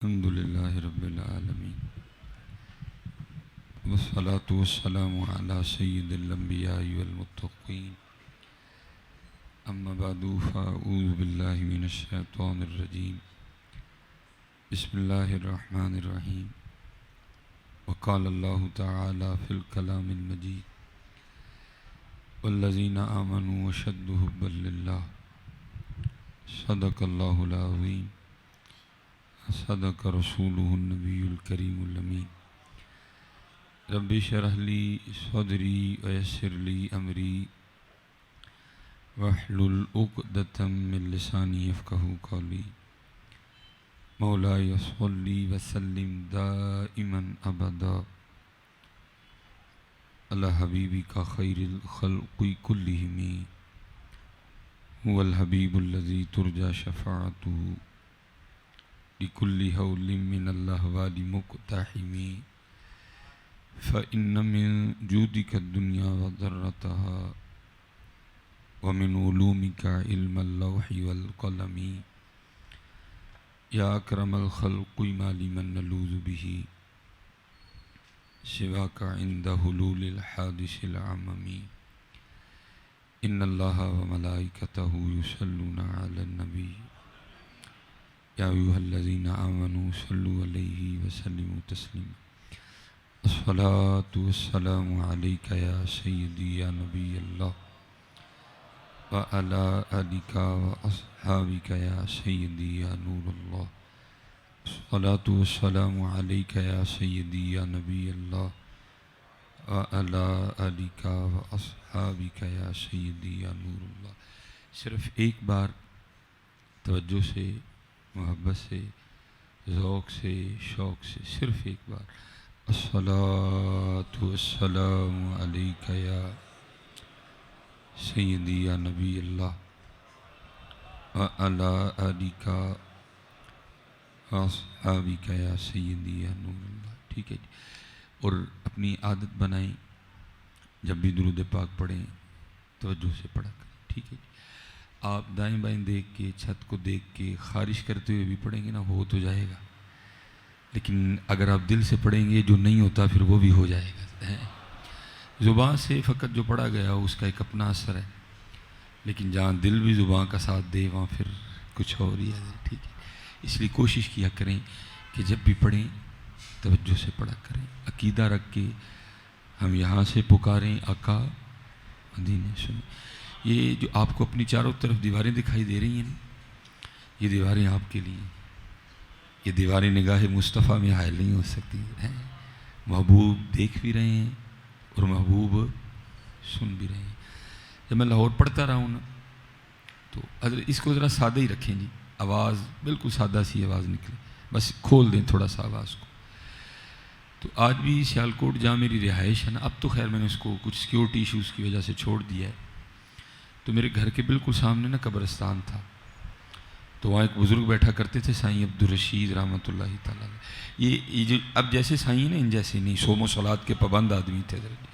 الحمد للہ رب العالمین والصلاة والسلام علی سید الانبیاء والمتقین اما بعد فاعوذ باللہ من الشیطان الرجیم بسم اللہ الرحمن الرحیم وقال اللہ تعالی فی الکلام المجید والذین آمنوا اشد حبا للہ صدق اللہ العظیم صدق رسولہ النبی الکریم الامین رب اشرح لی صدری ویسر لی امری واحلل عقدۃ من لسانی یفقہوا قولی مولاي صلی وسلم دائما ابدا علی حبیبک خیر الخلق کلہم هو الحبیب الذی ترجى شفاعته لكل حول من الأهوال مقتحم فإن من جودك الدنيا وضرتها ومن علومك علم اللوح والقلم يا أكرم الخلق ما لمن نلوذ به سواك عند حلول الحادث العمم إن الله وملائكته يصلون على النبي یا ایھا الذین آمنوا صلوا علیہ وسلموا تسلیما الصلاۃ والسلام علیک یا سیدی یا نبی اللہ وعلی آلک واصحابک یا سیدی یا نور اللہ الصلاۃ والسلام علیک یا سیدی یا نبی اللہ وعلی آلک واصحابک یا سیدی یا نور اللہ. صرف ایک بار توجہ سے، محبت سے، ذوق سے، شوق سے، صرف ایک بار الصلاۃ والسلام علیک یا سیدی یا نبی اللہ وعلی آلک واصحابک یا سیدی یا نور اللہ. ٹھیک ہے جی. اور اپنی عادت بنائیں، جب بھی درود پاک پڑھیں توجہ سے پڑھا کریں. ٹھیک ہے جی. آپ دائیں بائیں دیکھ کے، چھت کو دیکھ کے، خارش کرتے ہوئے بھی پڑھیں گے نا، ہو تو جائے گا، لیکن اگر آپ دل سے پڑھیں گے جو نہیں ہوتا پھر وہ بھی ہو جائے گا. زبان سے فقط جو پڑھا گیا اس کا ایک اپنا اثر ہے، لیکن جہاں دل بھی زبان کا ساتھ دے وہاں پھر کچھ اور ہی ہے. ٹھیک ہے. اس لیے کوشش کیا کریں کہ جب بھی پڑھیں توجہ سے پڑھا کریں، عقیدہ رکھ کے ہم یہاں سے پکاریں آقا مدینے سنیں. یہ جو آپ کو اپنی چاروں طرف دیواریں دکھائی دے رہی ہیں، یہ دیواریں آپ کے لیے، یہ دیواریں نگاہ مصطفیٰ میں حائل نہیں ہو سکتی ہیں. محبوب دیکھ بھی رہے ہیں اور محبوب سن بھی رہے ہیں. جب میں لاہور پڑھتا رہا ہوں نا تو اس کو ذرا سادہ ہی رکھیں جی، آواز بالکل سادہ سی آواز نکلے، بس کھول دیں تھوڑا سا آواز کو. تو آج بھی سیالکوٹ جہاں میری رہائش ہے نا، اب تو خیر میں نے اس کو کچھ سیکیورٹی ایشوز کی وجہ سے چھوڑ دیا ہے، تو میرے گھر کے بالکل سامنے نا قبرستان تھا، تو وہاں ایک بزرگ بیٹھا کرتے تھے، سائیں عبدالرشید رحمۃ اللہ تعالیٰ. یہ جو اب جیسے سائیں نا، ان جیسے نہیں، صوم و صلات کے پابند آدمی تھے حضرت.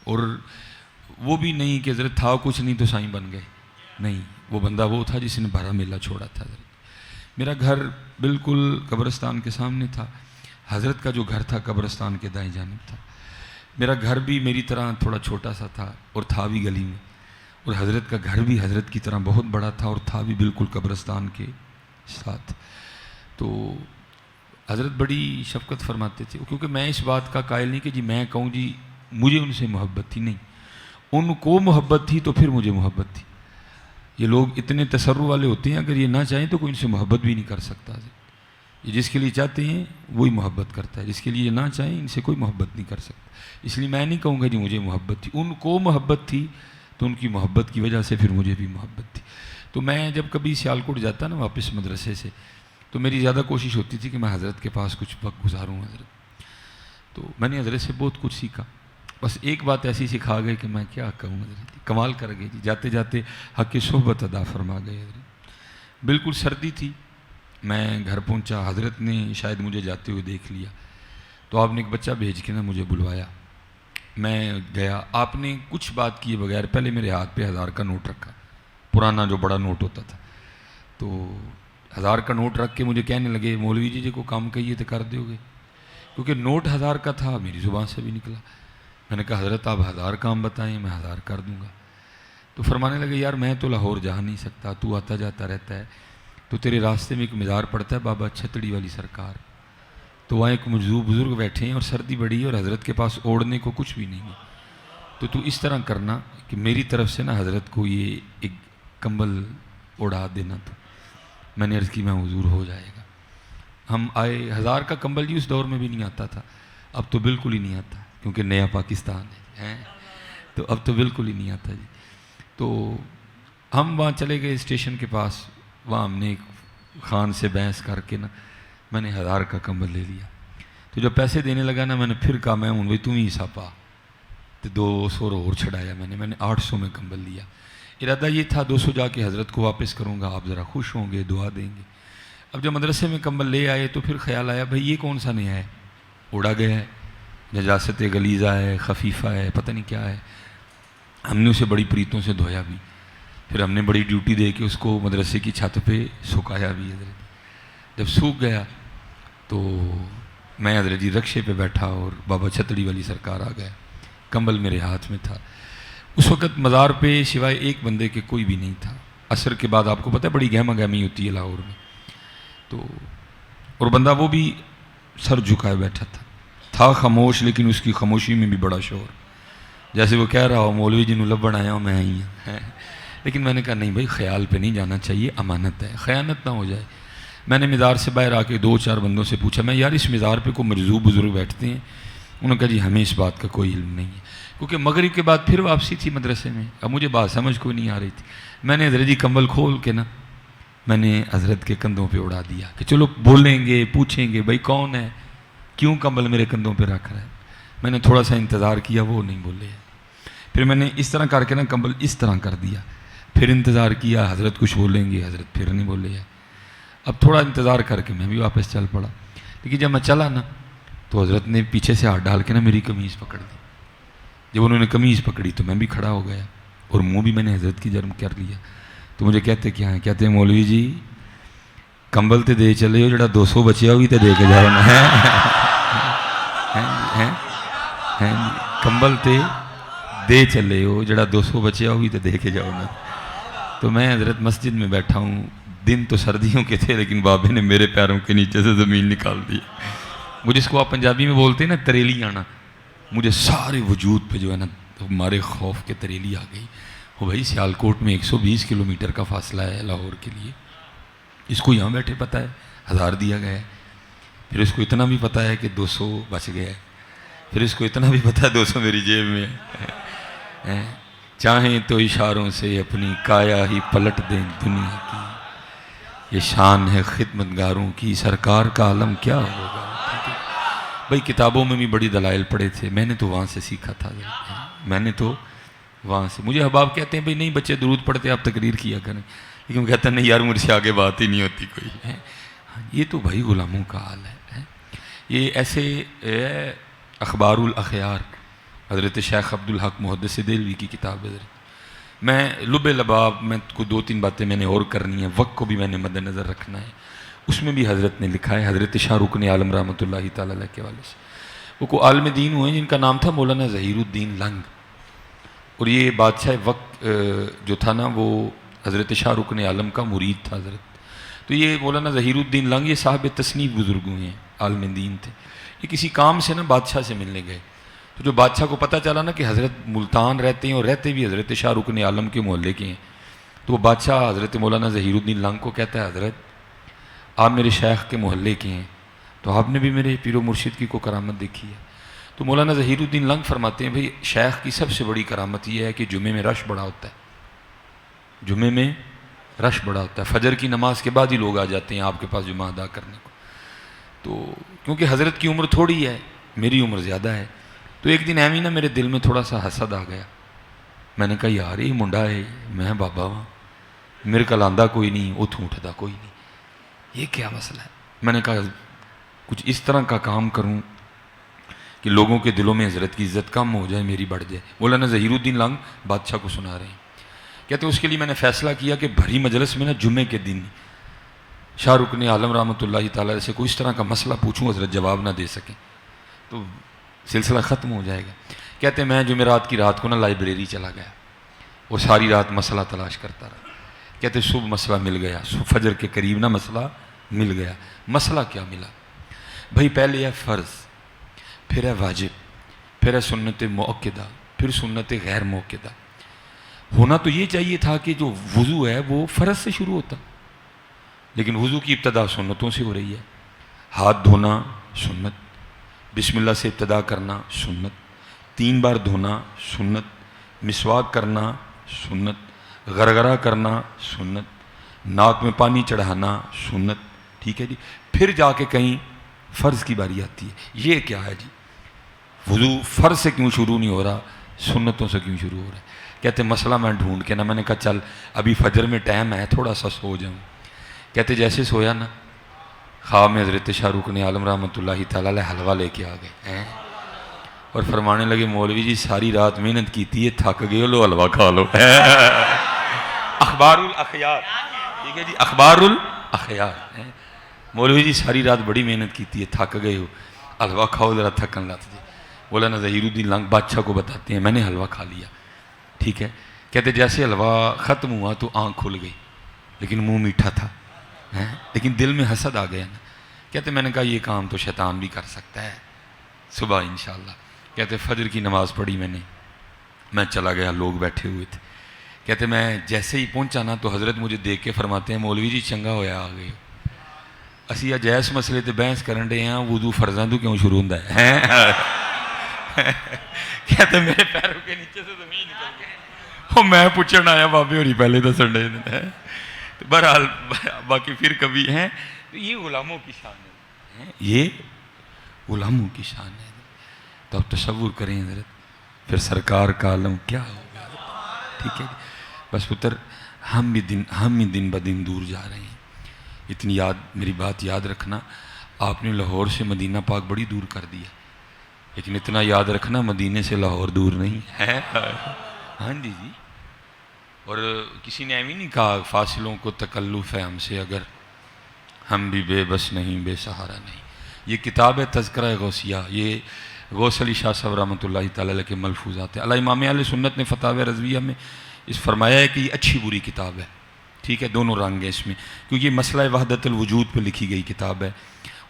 اور وہ بھی نہیں کہ حضرت تھا کچھ نہیں تو سائیں بن گئے، نہیں، وہ بندہ وہ تھا جس نے بھرا میلہ چھوڑا تھا حضرت. میرا گھر بالکل قبرستان کے سامنے تھا، حضرت کا جو گھر تھا قبرستان کے دائیں جانب تھا. میرا گھر بھی میری طرح تھوڑا چھوٹا سا تھا اور تھا بھی گلی میں، اور حضرت کا گھر بھی حضرت کی طرح بہت بڑا تھا اور تھا بھی بالکل قبرستان کے ساتھ. تو حضرت بڑی شفقت فرماتے تھے، کیونکہ میں اس بات کا قائل نہیں کہ جی میں کہوں جی مجھے ان سے محبت تھی، نہیں، ان کو محبت تھی تو پھر مجھے محبت تھی. یہ لوگ اتنے تسر والے ہوتے ہیں، اگر یہ نہ چاہیں تو کوئی ان سے محبت بھی نہیں کر سکتا. یہ جس کے لیے چاہتے ہیں وہی محبت کرتا ہے، جس کے لیے نہ چاہیں ان سے کوئی محبت نہیں کر سکتا. اس لیے میں نہیں کہوں گا جی مجھے محبت تھی، ان کو محبت تھی تو ان کی محبت کی وجہ سے پھر مجھے بھی محبت تھی. تو میں جب کبھی سیالکوٹ جاتا نا واپس مدرسے سے، تو میری زیادہ کوشش ہوتی تھی کہ میں حضرت کے پاس کچھ وقت گزاروں. حضرت تو میں نے حضرت سے بہت کچھ سیکھا. بس ایک بات ایسی سکھا گئے کہ میں کیا کہوں، حضرت کمال کر گئے جی. جاتے جاتے حق صحبت ادا فرما گئے حضرت. بالکل سردی تھی، میں گھر پہنچا، حضرت نے شاید مجھے جاتے ہوئے دیکھ لیا، تو آپ نے ایک بچہ بھیج کے نا مجھے بلوایا. میں گیا، آپ نے کچھ بات کیے بغیر پہلے میرے ہاتھ پہ 1000 کا نوٹ رکھا، پرانا جو بڑا نوٹ ہوتا تھا. تو 1000 کا نوٹ رکھ کے مجھے کہنے لگے مولوی جی کو کام کہیے تو کر دو گے، کیونکہ نوٹ 1000 کا تھا، میری زبان سے بھی نکلا۔ میں نے کہا حضرت آپ 1000 کام بتائیں، میں 1000 کر دوں گا۔ تو فرمانے لگے یار میں تو لاہور جا نہیں سکتا، تو آتا جاتا رہتا ہے، تو تیرے راستے میں ایک مزار پڑتا ہے بابا چھتڑی والی سرکار، تو وہاں ایک مجذوب بزرگ بیٹھے ہیں اور سردی بڑی ہے اور حضرت کے پاس اوڑھنے کو کچھ بھی نہیں ہے، تو اس طرح کرنا کہ میری طرف سے نا حضرت کو یہ ایک کمبل اڑا دینا۔ تو میں نے عرض کی میں حضور ہو جائے گا۔ ہم آئے، 1000 کا کمبل جی اس دور میں بھی نہیں آتا تھا، اب تو بالکل ہی نہیں آتا کیونکہ نیا پاکستان ہے، تو اب تو بالکل ہی نہیں آتا جی۔ تو ہم وہاں چلے گئے اسٹیشن کے پاس، وہاں ہم نے ایک خان سے بحث کر کے نا میں نے 1000 کا کمبل لے لیا۔ تو جب پیسے دینے لگا نا میں نے پھر کہا میں ہوں بھائی تم ہی حصہ پا، تو 200 اور چھڑایا میں نے 800 میں کمبل لیا۔ ارادہ یہ تھا 200 جا کے حضرت کو واپس کروں گا، آپ ذرا خوش ہوں گے، دعا دیں گے۔ اب جب مدرسے میں کمبل لے آئے تو پھر خیال آیا بھائی یہ کون سا نیا ہے، اڑا گیا ہے، نجاست غلیظہ ہے، خفیفہ ہے، پتہ نہیں کیا ہے۔ ہم نے اسے بڑی پریتوں سے دھویا بھی، پھر ہم نے بڑی ڈیوٹی دے کے اس کو مدرسے کی چھت پہ سکھایا بھی حضرت۔ جب سوکھ گیا تو میں حضرت جی رکشے پہ بیٹھا اور بابا چھتڑی والی سرکار آ گیا، کمبل میرے ہاتھ میں تھا۔ اس وقت مزار پہ سوائے ایک بندے کے کوئی بھی نہیں تھا۔ عصر کے بعد آپ کو پتہ ہے بڑی گہما گہمی ہوتی ہے لاہور میں، تو اور بندہ وہ بھی سر جھکائے بیٹھا تھا خاموش، لیکن اس کی خاموشی میں بھی بڑا شور، جیسے وہ کہہ رہا ہو مولوی جی نو لبن آیا ہوں میں آئی ہوں۔ لیکن میں نے کہا نہیں بھائی خیال پہ نہیں جانا چاہیے، امانت ہے، خیانت نہ ہو جائے۔ میں نے مزار سے باہر آ کے 2-4 بندوں سے پوچھا میں یار اس مزار پہ کوئی مجذوب بزرگ بیٹھتے ہیں؟ انہوں نے کہا جی ہمیں اس بات کا کوئی علم نہیں ہے، کیونکہ مغرب کے بعد پھر واپسی تھی مدرسے میں، اب مجھے بات سمجھ کوئی نہیں آ رہی تھی۔ میں نے حضرت جی کمبل کھول کے نا میں نے حضرت کے کندھوں پہ اڑا دیا کہ چلو بولیں گے، پوچھیں گے بھائی کون ہے، کیوں کمبل میرے کندھوں پہ رکھ رہا ہے۔ میں نے تھوڑا سا انتظار کیا، وہ نہیں بولے، پھر میں نے اس طرح کر کے نا کمبل اس طرح کر دیا، پھر انتظار کیا حضرت کچھ بولیں گے، حضرت پھر نہیں بولے ہیں۔ اب تھوڑا انتظار کر کے میں بھی واپس چل پڑا، لیکن جب میں چلا نا تو حضرت نے پیچھے سے ہاتھ ڈال کے نا میری قمیض پکڑ دی۔ جب انہوں نے قمیض پکڑی تو میں بھی کھڑا ہو گیا اور منہ بھی میں نے حضرت کی جرم کر لیا۔ تو مجھے کہتے کیا ہیں، کہتے ہیں مولوی جی کمبل تے دے چلے ہو، جڑا 200 بچیا ہوئی تے دے کے جاؤ نا، کمبل تے دے چلے ہو، جڑا 200 بچیا ہوئی تے دے کے جاؤ نا۔ تو میں حضرت مسجد میں بیٹھا ہوں، دن تو سردیوں کے تھے لیکن بابے نے میرے پیروں کے نیچے سے زمین نکال دی۔ وہ جس کو آپ پنجابی میں بولتے ہیں نا تریلی آنا، مجھے سارے وجود پہ جو ہے نا ہمارے خوف کے تریلی آ گئی۔ وہ بھائی سیالکوٹ میں 120 کلومیٹر کا فاصلہ ہے لاہور کے لیے، اس کو یہاں بیٹھے پتہ ہے 1000 دیا گیا ہے، پھر اس کو اتنا بھی پتہ ہے کہ 200 بچ گیا ہے، پھر اس کو اتنا بھی پتہ ہے 200 میری جیب میں ہے۔ چاہیں تو اشاروں سے اپنی کایا ہی پلٹ دیں دنیا کی، یہ شان ہے خدمتگاروں کی، سرکار کا عالم کیا ہوگا۔ بھائی کتابوں میں بھی بڑی دلائل پڑھے تھے، میں نے تو وہاں سے سیکھا تھا، میں نے تو وہاں سے۔ مجھے احباب کہتے ہیں بھائی نہیں بچے درود پڑھتے آپ تقریر کیا کریں، لیکن وہ کہتا ہے نہیں یار مجھ سے آگے بات ہی نہیں ہوتی کوئی ہے۔ یہ تو بھائی غلاموں کا حال ہے۔ یہ ایسے اخبار الاخیار حضرت شیخ عبدالحق محدث دہلوی کی کتاب ہے۔ میں لب لباب میں کو 2-3 باتیں میں نے اور کرنی ہیں، وقت کو بھی میں نے مد نظر رکھنا ہے۔ اس میں بھی حضرت نے لکھا ہے، حضرت شاہ رکن عالم رحمۃ اللہ تعالیٰ علیہ کے والے سے وہ کو عالم دین ہوئے جن کا نام تھا مولانا ظہیر الدین لنگ، اور یہ بادشاہ وقت جو تھا نا وہ حضرت شاہ رکن عالم کا مرید تھا حضرت۔ تو یہ مولانا ظہیر الدین لنگ یہ صاحب تصنیف بزرگ ہوئے ہیں، عالم دین تھے۔ یہ کسی کام سے نا بادشاہ سے ملنے گئے، تو جو بادشاہ کو پتہ چلا نا کہ حضرت ملتان رہتے ہیں اور رہتے بھی حضرت شاہ رکن عالم کے محلے کے ہیں، تو وہ بادشاہ حضرت مولانا ظہیر الدین لنگ کو کہتا ہے حضرت آپ میرے شیخ کے محلے کے ہیں، تو آپ نے بھی میرے پیر و مرشد کی کو کرامت دیکھی ہے۔ تو مولانا ظہیر الدین لنگ فرماتے ہیں بھئی شیخ کی سب سے بڑی کرامت یہ ہے کہ جمعے میں رش بڑا ہوتا ہے، جمعے میں رش بڑا ہوتا ہے، فجر کی نماز کے بعد ہی لوگ آ جاتے ہیں آپ کے پاس جمعہ ادا کرنے کو۔ تو کیونکہ حضرت کی عمر تھوڑی ہے، میری عمر زیادہ ہے، تو ایک دن ایویں نا میرے دل میں تھوڑا سا حسد آ گیا۔ میں نے کہا یار یہ منڈا ہے، میں بابا ہاں، میرے کل آندہ کوئی نہیں، اتھوں اٹھتا کوئی نہیں، یہ کیا مسئلہ ہے۔ میں نے کہا کچھ اس طرح کا کام کروں کہ لوگوں کے دلوں میں حضرت کی عزت کم ہو جائے، میری بڑھ جائے۔ مولانا ظہیر الدین لنگ بادشاہ کو سنا رہے ہیں، کہتے ہیں اس کے لیے میں نے فیصلہ کیا کہ بھری مجلس میں نا جمعے کے دن شاہ رکن عالم رحمۃ اللہ تعالیٰ سے کوئی اس طرح کا مسئلہ پوچھوں حضرت جواب نہ دے سکیں تو سلسلہ ختم ہو جائے گا. کہتے میں جمعرات کی رات کو نا لائبریری چلا گیا اور ساری رات مسئلہ تلاش کرتا رہا. کہتے صبح مسئلہ مل گیا, فجر کے قریب نا مسئلہ مل گیا. مسئلہ کیا ملا بھائی؟ پہلے ہے فرض, پھر ہے واجب, پھر ہے سنت مؤکدہ, پھر سنت غیر مؤکدہ. ہونا تو یہ چاہیے تھا کہ جو وضو ہے وہ فرض سے شروع ہوتا, لیکن وضو کی ابتدا سنتوں سے ہو رہی ہے. ہاتھ دھونا سنت, بسم اللہ سے ابتدا کرنا سنت, 3 بار دھونا سنت, مسواک کرنا سنت, غرغرہ کرنا سنت, ناک میں پانی چڑھانا سنت. ٹھیک ہے جی. پھر جا کے کہیں فرض کی باری آتی ہے. یہ کیا ہے جی؟ وضو فرض سے کیوں شروع نہیں ہو رہا, سنتوں سے کیوں شروع ہو رہا ہے؟ کہتے مسئلہ میں ڈھونڈ کے نا, میں نے کہا چل ابھی فجر میں ٹائم ہے تھوڑا سا سو جاؤں. کہتے جیسے سویا نا خواب میں حضرت شاہ رکن عالم رحمۃ اللہ تعالیٰ علیہ حلوہ لے کے آ گئے اور فرمانے لگے مولوی جی ساری رات محنت کیتی ہے, تھک گئے, لو حلوہ کھا لو. اخبار الاخیار, ٹھیک ہے جی, اخبار الاخیار. مولوی جی ساری رات بڑی محنت کیتی ہے, تھک گئے ہو, حلوہ کھاؤ ذرا تھکن لات جی. بولا نا ظہیر الدین لنگ بادشاہ کو بتاتے ہیں میں نے حلوہ کھا لیا. ٹھیک ہے. کہتے جیسے حلوہ ختم ہوا تو آنکھ کھل گئی, لیکن منہ میٹھا تھا, لیکن دل میں حسد آ گیا نا. کہتے میں نے کہا یہ کام تو شیطان بھی کر سکتا ہے, صبح انشاءاللہ. کہتے فجر کی نماز پڑھی میں چلا گیا, لوگ بیٹھے ہوئے تھے. کہتے میں جیسے ہی پہنچا نا تو حضرت مجھے دیکھ کے فرماتے ہیں مولوی جی چنگا ہویا آ گئے, اسی جیس مسئلے تے بحث کرن دے ہیں, وضو فرضاں تو کیوں شروع ہوندا ہے؟ کہتے میرے پیروں کے نیچے سے زمین نکل گئی. میں پوچھن آیا بابے ہوری پہلے تو سنڈے دن ہے. بہرحال باقی پھر کبھی ہیں. یہ غلاموں کی شان ہے, یہ غلاموں کی شان ہے. تو اب تصور کریں حضرت پھر سرکار کا عالم کیا ہوگا. ٹھیک ہے جی. بس پتر ہم بھی دن بدن دور جا رہے ہیں. اتنی میری بات یاد رکھنا, آپ نے لاہور سے مدینہ پاک بڑی دور کر دیا, لیکن اتنا یاد رکھنا مدینے سے لاہور دور نہیں ہے. ہاں جی جی. اور کسی نے ایویں نہیں کہا فاصلوں کو تکلف ہے ہم سے, اگر ہم بھی بے بس نہیں بے سہارا نہیں. یہ کتاب ہے تذکرہ غوثیہ, یہ غوث علی شاہ صاحب رحمۃ اللہ تعالیٰ علیہ کے ملفوظات ہیں. اللہ امام اہل سنت نے فتاوی رضویہ میں اس فرمایا ہے کہ یہ اچھی بری کتاب ہے. ٹھیک ہے, دونوں رنگ ہیں اس میں, کیونکہ یہ مسئلہ وحدت الوجود پہ لکھی گئی کتاب ہے.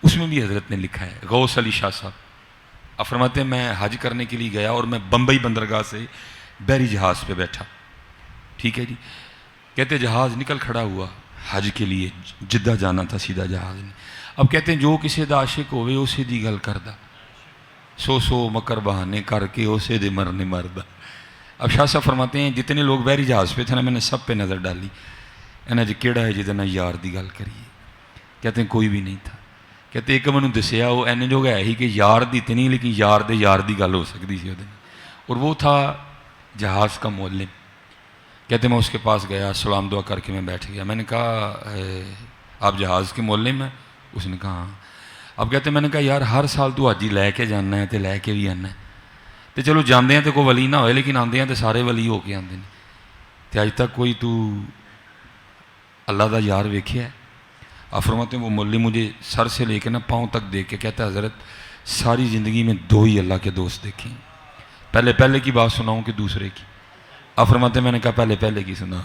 اس میں بھی حضرت نے لکھا ہے. غوث علی شاہ صاحب آپ فرماتے ہیں میں حج کرنے کے لیے گیا اور میں بمبئی بندرگاہ سے بحری جہاز پہ بیٹھا. ٹھیک ہے جی. کہتے جہاز نکل کھڑا ہوا حج کے لیے, جدہ جانا تھا سیدھا جہاز نے. اب کہتے ہیں جو کسی دا عاشق ہوئے اسے دی گل کردہ, سو مکر بہانے کر کے اسے دے مرنے مردہ. اب شاہ صاحب فرماتے ہیں جتنے لوگ بحری جہاز پہ تھے نا, میں نے سب پہ نظر ڈالی, انہیں جی کیڑا ہے جہاں یار دی گل کریے. کہتے ہیں کوئی بھی نہیں تھا. کہتے ایک میں نے دسیا وہ این جو ہے ہی کہ یار دی تے نہیں, لیکن یار دی گل ہو سکتی سی, اور وہ تھا جہاز کا مولم. کہتے میں اس کے پاس گیا, سلام دعا کر کے میں بیٹھ گیا. میں نے کہا آپ جہاز کے مولم ہیں؟ اس نے کہا ہاں. اب کہتے میں نے کہا یار ہر سال تو حاجی لے کے جانا ہے تو لے کے بھی آنا ہے, تو چلو جانے ہیں تو کوئی ولی نہ ہوئے, لیکن آتے ہیں تو سارے ولی ہو کے آتے ہیں. تو اج تک کوئی تو اللہ دا یار ویکھیا ہے؟ آپ فرماتے ہیں وہ مولوی مجھے سر سے لے کے نا پاؤں تک دیکھ کے کہتا ہے حضرت ساری زندگی میں 2 ہی اللہ کے دوست دیکھیں, پہلے کی بات سناؤں کہ دوسرے کی؟ آپ فرماتے ہیں میں نے کہا پہلے کی سنا.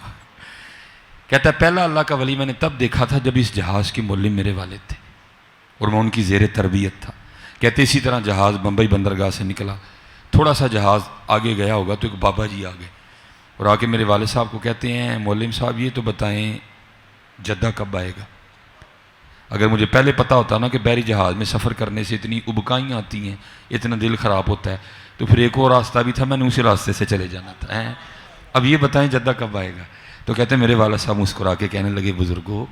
کہتا ہے پہلا اللہ کا ولی میں نے تب دیکھا تھا جب اس جہاز کے مولم میرے والد تھے اور میں ان کی زیر تربیت تھا. کہتے اسی طرح جہاز بمبئی بندرگاہ سے نکلا, تھوڑا سا جہاز آگے گیا ہوگا تو ایک بابا جی آ گئے اور آ کے میرے والد صاحب کو کہتے ہیں مولم صاحب یہ تو بتائیں جدہ کب آئے گا؟ اگر مجھے پہلے پتہ ہوتا نا کہ بحری جہاز میں سفر کرنے سے اتنی ابکائیاں آتی ہیں, اتنا دل خراب ہوتا ہے, تو پھر ایک اور راستہ بھی تھا, میں نے اسی راستے سے چلے جانا تھا. اب یہ بتائیں جدہ کب آئے گا؟ تو کہتے ہیں میرے والد صاحب مسکرا کے کہنے لگے بزرگو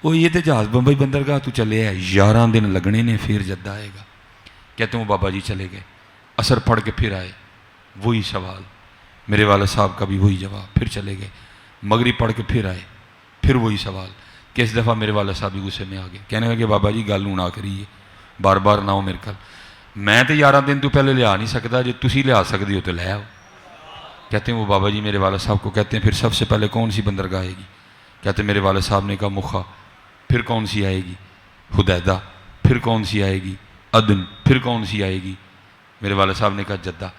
وہ یہ تو جہاز بمبئی بندرگاہ تو چلے ہے, 11 دن لگنے نے پھر جدہ آئے گا. کہتے ہیں وہ بابا جی چلے گئے, عصر پڑھ کے پھر آئے, وہی سوال, میرے والد صاحب کا بھی وہی جواب, پھر چلے گئے, مغرب پڑھ کے پھر آئے, پھر وہی سوال. کہ اس دفعہ میرے والد صاحب بھی غصے میں آ گئے, کہنے لگے بابا جی گل ہوں نہ کریے, بار بار نہ ہو میرے کل, میں تو 11 دن تو پہلے لیا نہیں سکتا, جی تسی لیا سکتے ہو تو لے آؤ. کہتے ہیں وہ بابا جی میرے والد صاحب کو کہتے ہیں پھر سب سے پہلے کون سی بندرگاہ آئے گی؟ کہتے ہیں میرے والد صاحب نے کہا مکھا, پھر کون سی آئے گی؟ حدیدہ. پھر کون سی آئے گی؟ عدن. پھر کون سی آئے گی؟ میرے والد صاحب نے کہا جدہ.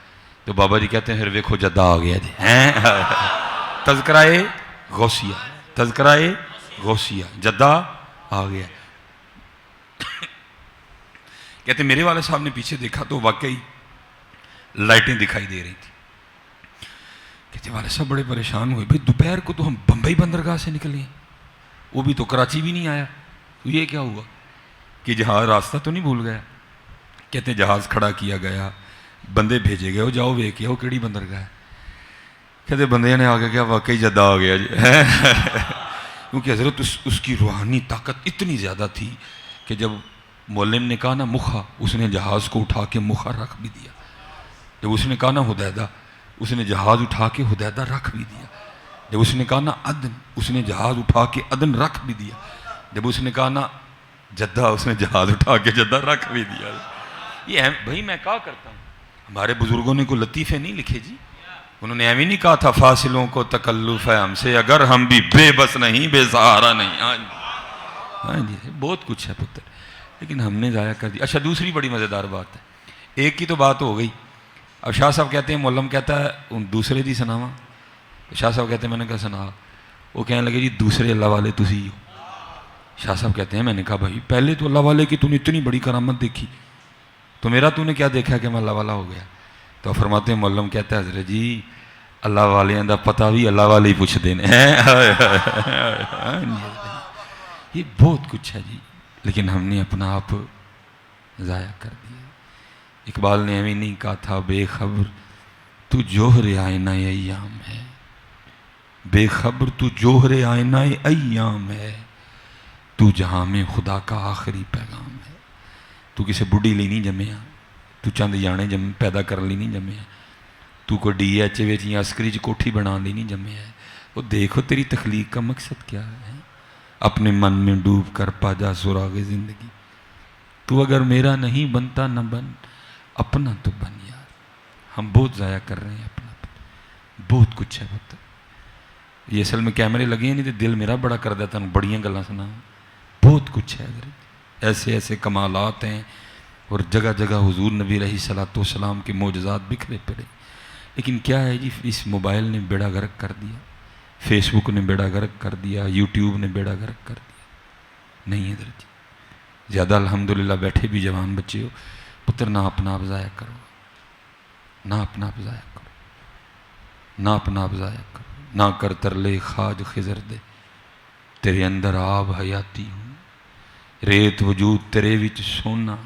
تو بابا جی کہتے ہیں پھر ویکھو جدہ آ گیا جی. تذکرہ غوثیہ، تذکرہ غوثیہ، جدہ آ گیا. کہتے ہیں میرے والد صاحب نے پیچھے دیکھا تو واقعی لائٹیں دکھائی دے رہی تھی. کہتے والد صاحب بڑے پریشان ہوئے، بھائی دوپہر کو تو ہم بمبئی بندرگاہ سے نکلے ہیں، وہ بھی تو کراچی بھی نہیں آیا، تو یہ کیا ہوا کہ جہاز راستہ تو نہیں بھول گیا؟ کہتے ہیں جہاز کھڑا کیا گیا، بندے بھیجے گئے، جاؤ ویکھ کے آؤ کیڑی بندرگاہ ہے. کہتے بندے نے آگے کیا واقعی جدہ آ گیا جی. کیونکہ حضرت اس کی روحانی طاقت اتنی زیادہ تھی کہ جب معلم نے کہا نا مخا، اس نے جہاز کو اٹھا کے مخا رکھ بھی دیا. جب اس نے کہا نا حدیدہ، اس نے جہاز اٹھا کے حدیدہ رکھ بھی دیا. جب اس نے کہا نا عدن، اس نے جہاز اٹھا کے عدن رکھ بھی دیا. جب اس نے کہا نا جدہ، اس نے جہاز اٹھا کے جدہ رکھ بھی دیا. یہ بھائی میں کہا کرتا ہوں، ہمارے بزرگوں نے کوئی لطیفے نہیں لکھے جی. انہوں نے ایویں نہیں کہا تھا فاصلوں کو تکلف ہے ہم سے، اگر ہم بھی بے بس نہیں بے سہارا نہیں. ہاں جی بہت کچھ ہے پتر، لیکن ہم نے ضائع کر دیا. اچھا دوسری بڑی مزیدار بات ہے، ایک کی تو بات ہو گئی. اب شاہ صاحب کہتے ہیں، معلم کہتا ہے ان دوسرے دی سناواں. شاہ صاحب کہتے ہیں میں نے کہا سنا. وہ کہنے لگے جی دوسرے اللہ والے تسی ہو. شاہ صاحب کہتے ہیں میں نے کہا بھائی پہلے تو اللہ والے کی تو نے اتنی بڑی کرامت دیکھی، تو میرا تو نے کیا دیکھا کہ میں اللہ والا ہو گیا؟ تو فرماتے ہیں معلم کہتا ہے حضرت جی اللہ والیاں دا پتہ بھی اللہ والے ہی پوچھ دینے. یہ بہت کچھ ہے جی، لیکن ہم نے اپنا آپ ضائع کر دیا. اقبال نے ایویں نہیں کہا تھا بے خبر تو جوہر آئینہ ایام ہے، بے خبر تو جوہر آئینہ ایام ہے، تو جہاں میں خدا کا آخری پیغام ہے. تو کسی بڑھی لی نہیں جمیا، تو چند جانے پیدا کر لی نہیں جمیا، تو کوئی ڈی ایچ وچ یا عسکری چ کوٹھی بنا لی نہیں جمیا ہے. وہ دیکھو تیری تخلیق کا مقصد کیا ہے. اپنے من میں ڈوب کر پا جا سراغ زندگی، تو اگر میرا نہیں بنتا نہ بن، اپنا تو بن یار. ہم بہت ضائع کر رہے ہیں اپنا، بہت کچھ ہے پتہ. یہ اصل میں کیمرے لگے ہیں نہیں تو دل میرا بڑا کر دیتا ہوں بڑیاں گلاں سنا. بہت کچھ ہے ایسے ایسے کمالات ہیں، اور جگہ جگہ حضور نبی علیہ الصلوۃ والسلام کے معجزات بکھرے پڑے. لیکن کیا ہے جی، اس موبائل نے بیڑا غرق کر دیا، فیس بک نے بیڑا غرق کر دیا، یوٹیوب نے بیڑا غرق کر دیا. نہیں حضرت جی زیادہ الحمدللہ بیٹھے بھی جوان بچے ہو پتر، نہ اپنا آپ ضائع کرو، نہ اپنا آپ ضائع کرو، نہ اپنا آپ ضائع کرو. نہ کر ترلے خواج خضر دے، تیرے اندر آب حیاتی ہوں، ریت وجود تیرے وچ سونا،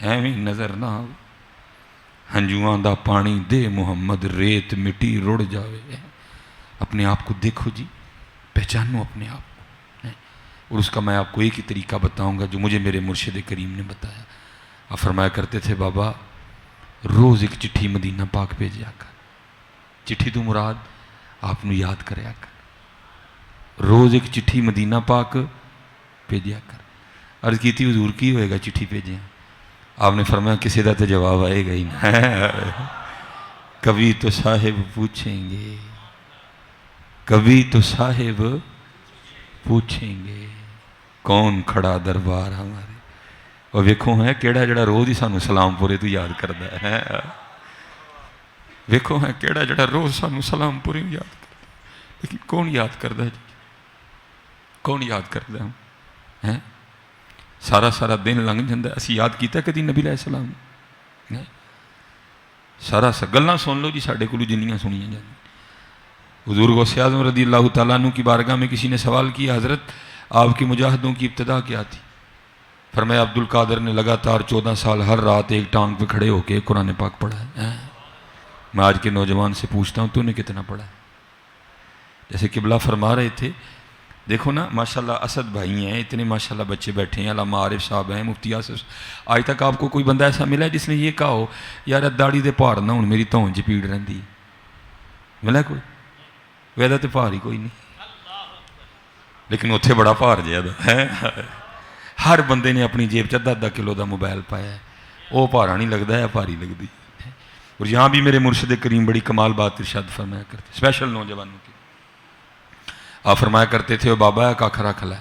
ایویں نظر نہ آو. ہنجواں دا پانی دے محمد، ریت مٹی رڑ جاوے. اپنے آپ کو دیکھو جی، پہچانو اپنے آپ کو. اور اس کا میں آپ کو ایک ہی طریقہ بتاؤں گا جو مجھے میرے مرشد کریم نے بتایا. آپ فرمایا کرتے تھے بابا روز ایک چٹھی مدینہ پاک بھیجیا کر. چٹھی تو مراد آپ نے یاد کریا کر. روز ایک چٹھی مدینہ پاک بھیجیا کر. عرض کی تھی حضور کی ہوئے گا چٹھی بھیجیں؟ آپ نے فرمایا کسی دا تو جواب آئے گا ہی نا. کبھی تو صاحب پوچھیں گے، کبھی تو صاحب پوچھیں گے کون کھڑا دربار ہمارے. اور ویکھو ہے کیڑا جڑا روز ہی سانو سلام پورے تو یاد کرتا ہے. ویکھو ہے کیڑا جڑا روز سانو سلام پورے یاد کرتا ہے. لیکن کون یاد کرتا ہے جی؟ کون یاد کرتا ہم؟ سارا سارا دن لنگ جاتا ہے، اسی یاد کیتا کدی نبی علیہ السلام؟ سارا گلاں سن لو جی ساڈے کولوں جنیاں سنیاں جاندیاں. حضور غوث اعظم رضی اللہ تعالیٰ عنہ کی بارگاہ میں کسی نے سوال کیا حضرت آپ کی مجاہدوں کی ابتدا کیا تھی؟ فرمایا عبد القادر نے لگاتار 14 سال ہر رات ایک ٹانگ پہ کھڑے ہو کے قرآن پاک پڑھا ہے. میں آج کے نوجوان سے پوچھتا ہوں تو نے کتنا پڑھا ہے؟ جیسے قبلہ فرما رہے تھے، دیکھو نا ماشاءاللہ اسد بھائی ہیں، اتنے ماشاءاللہ بچے بیٹھے ہیں، علامہ عارف صاحب ہیں، مفتی آصف. آج تک آپ کو کوئی بندہ ایسا ملا ہے جس نے یہ کہا ہو یار داڑھی دے پہاڑ نہ ہوں میری تون چ پیڑ رہندی؟ ملا کوئی؟ ویدہ تے پہاڑ ہی کوئی نہیں، لیکن اتنے بڑا پہاڑ جہاں ہے. ہر بندے نے اپنی جیب چ آدھا کلو دا موبائل پایا ہے، وہ پہاڑا نہیں لگتا ہے، پہاڑی لگتی. اور یہاں بھی میرے مرشد کریم بڑی کمال بات ارشاد فرمایا کرتے، اسپیشل نوجوانوں کی. آپ فرمایا کرتے تھے وہ بابا ہے کاکھرا کھلا ہے،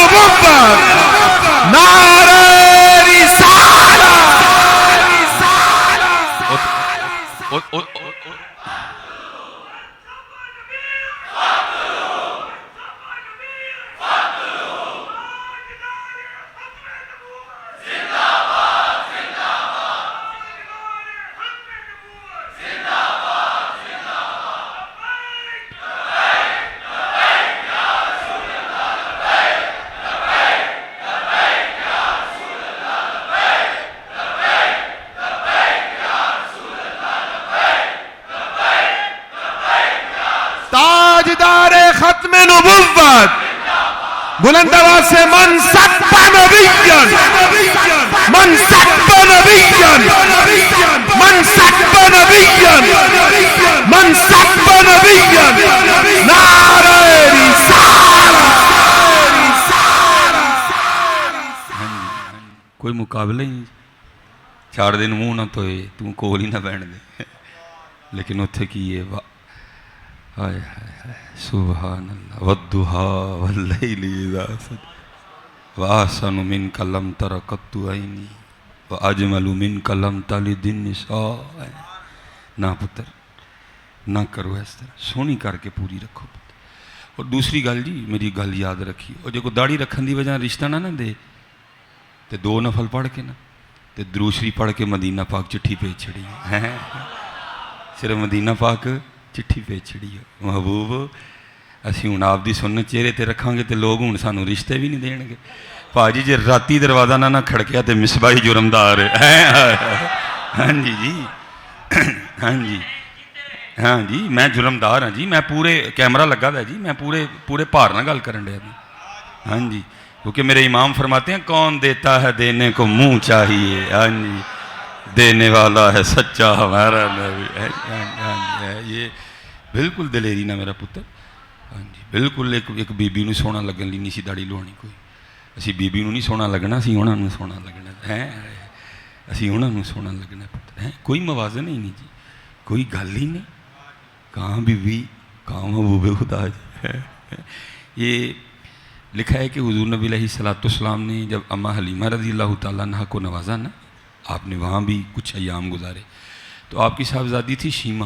نبوت نعرہ تاجدار ختم نبوت بلند آواز سے من سب نبیًا من سب نبیًا من سب نبیًا من سب نبیًا نعرہ رسالت. کوئی مقابلہ ہی نہیں. 4 دن منہ نہ دھوئے تو کول ہی نہ بیٹھ دے, لیکن اتھے کی یہ ہائے ہائے سبحان اللہ والضحیٰ واللیل اذا سجى وأحسن منك لم تر قط عینی وأجمل منك لم تلد النساء. نہ پتر نہ کرو اس طرح, سونی کر کے پوری رکھو پتر. اور دوسری گل جی, میری گل یاد رکھی, اور جو داڑھی رکھن دی وجہ رشتہ نہ دے تے 2 نفل پڑھ کے نا تے درود شریف پڑھ کے مدینہ پاک چٹھی بھیج چھڑی ہے. صرف مدینہ پاک چٹھی بھیج چھڑی ہے. محبوب اسی ہوں آپ دی سنت چہرے تے رکھاں گے تے لوگ ہوں سانو رشتے بھی نہیں دین گے. پاجی جے راتی دروازہ نہ کھڑکیا تے مصباحی جرمدار ہے. ہاں جی جی ہاں جی ہاں جی میں جرمدار ہاں جی. میں پورے کیمرہ لگا دا جی, میں پورے بھار نہ گل کرن ڈیا جی. ہاں جی, کیونکہ میرے امام فرماتے ہیں کون دیتا ہے دینے کو منہ چاہیے. ہاں جی, دینے والا ہے سچا ہمارا نبی. یہ بالکل دلیری نہ میرا پتر. ہاں جی بالکل. ایک بی بی نو سونا لگن لی نہیں سی داڑھی لوانی کوئی. اسی بی بی نو نہیں سونا لگنا, اسی انہاں نو سونا لگنا ہے. اسی انہاں نو سونا لگنا پتر ہے. کوئی موازن ہی نہیں جی, کوئی گل ہی نہیں. کہاں بی بی کہاں محبوب خدا جی. یہ لکھا ہے کہ حضور نبی علیہ السلام نے جب اماں حلیمہ رضی اللہ تعالیٰ عنہ کو نوازا نا, آپ نے وہاں بھی کچھ ایام گزارے, تو آپ کی صاحبزادی تھی شیمہ,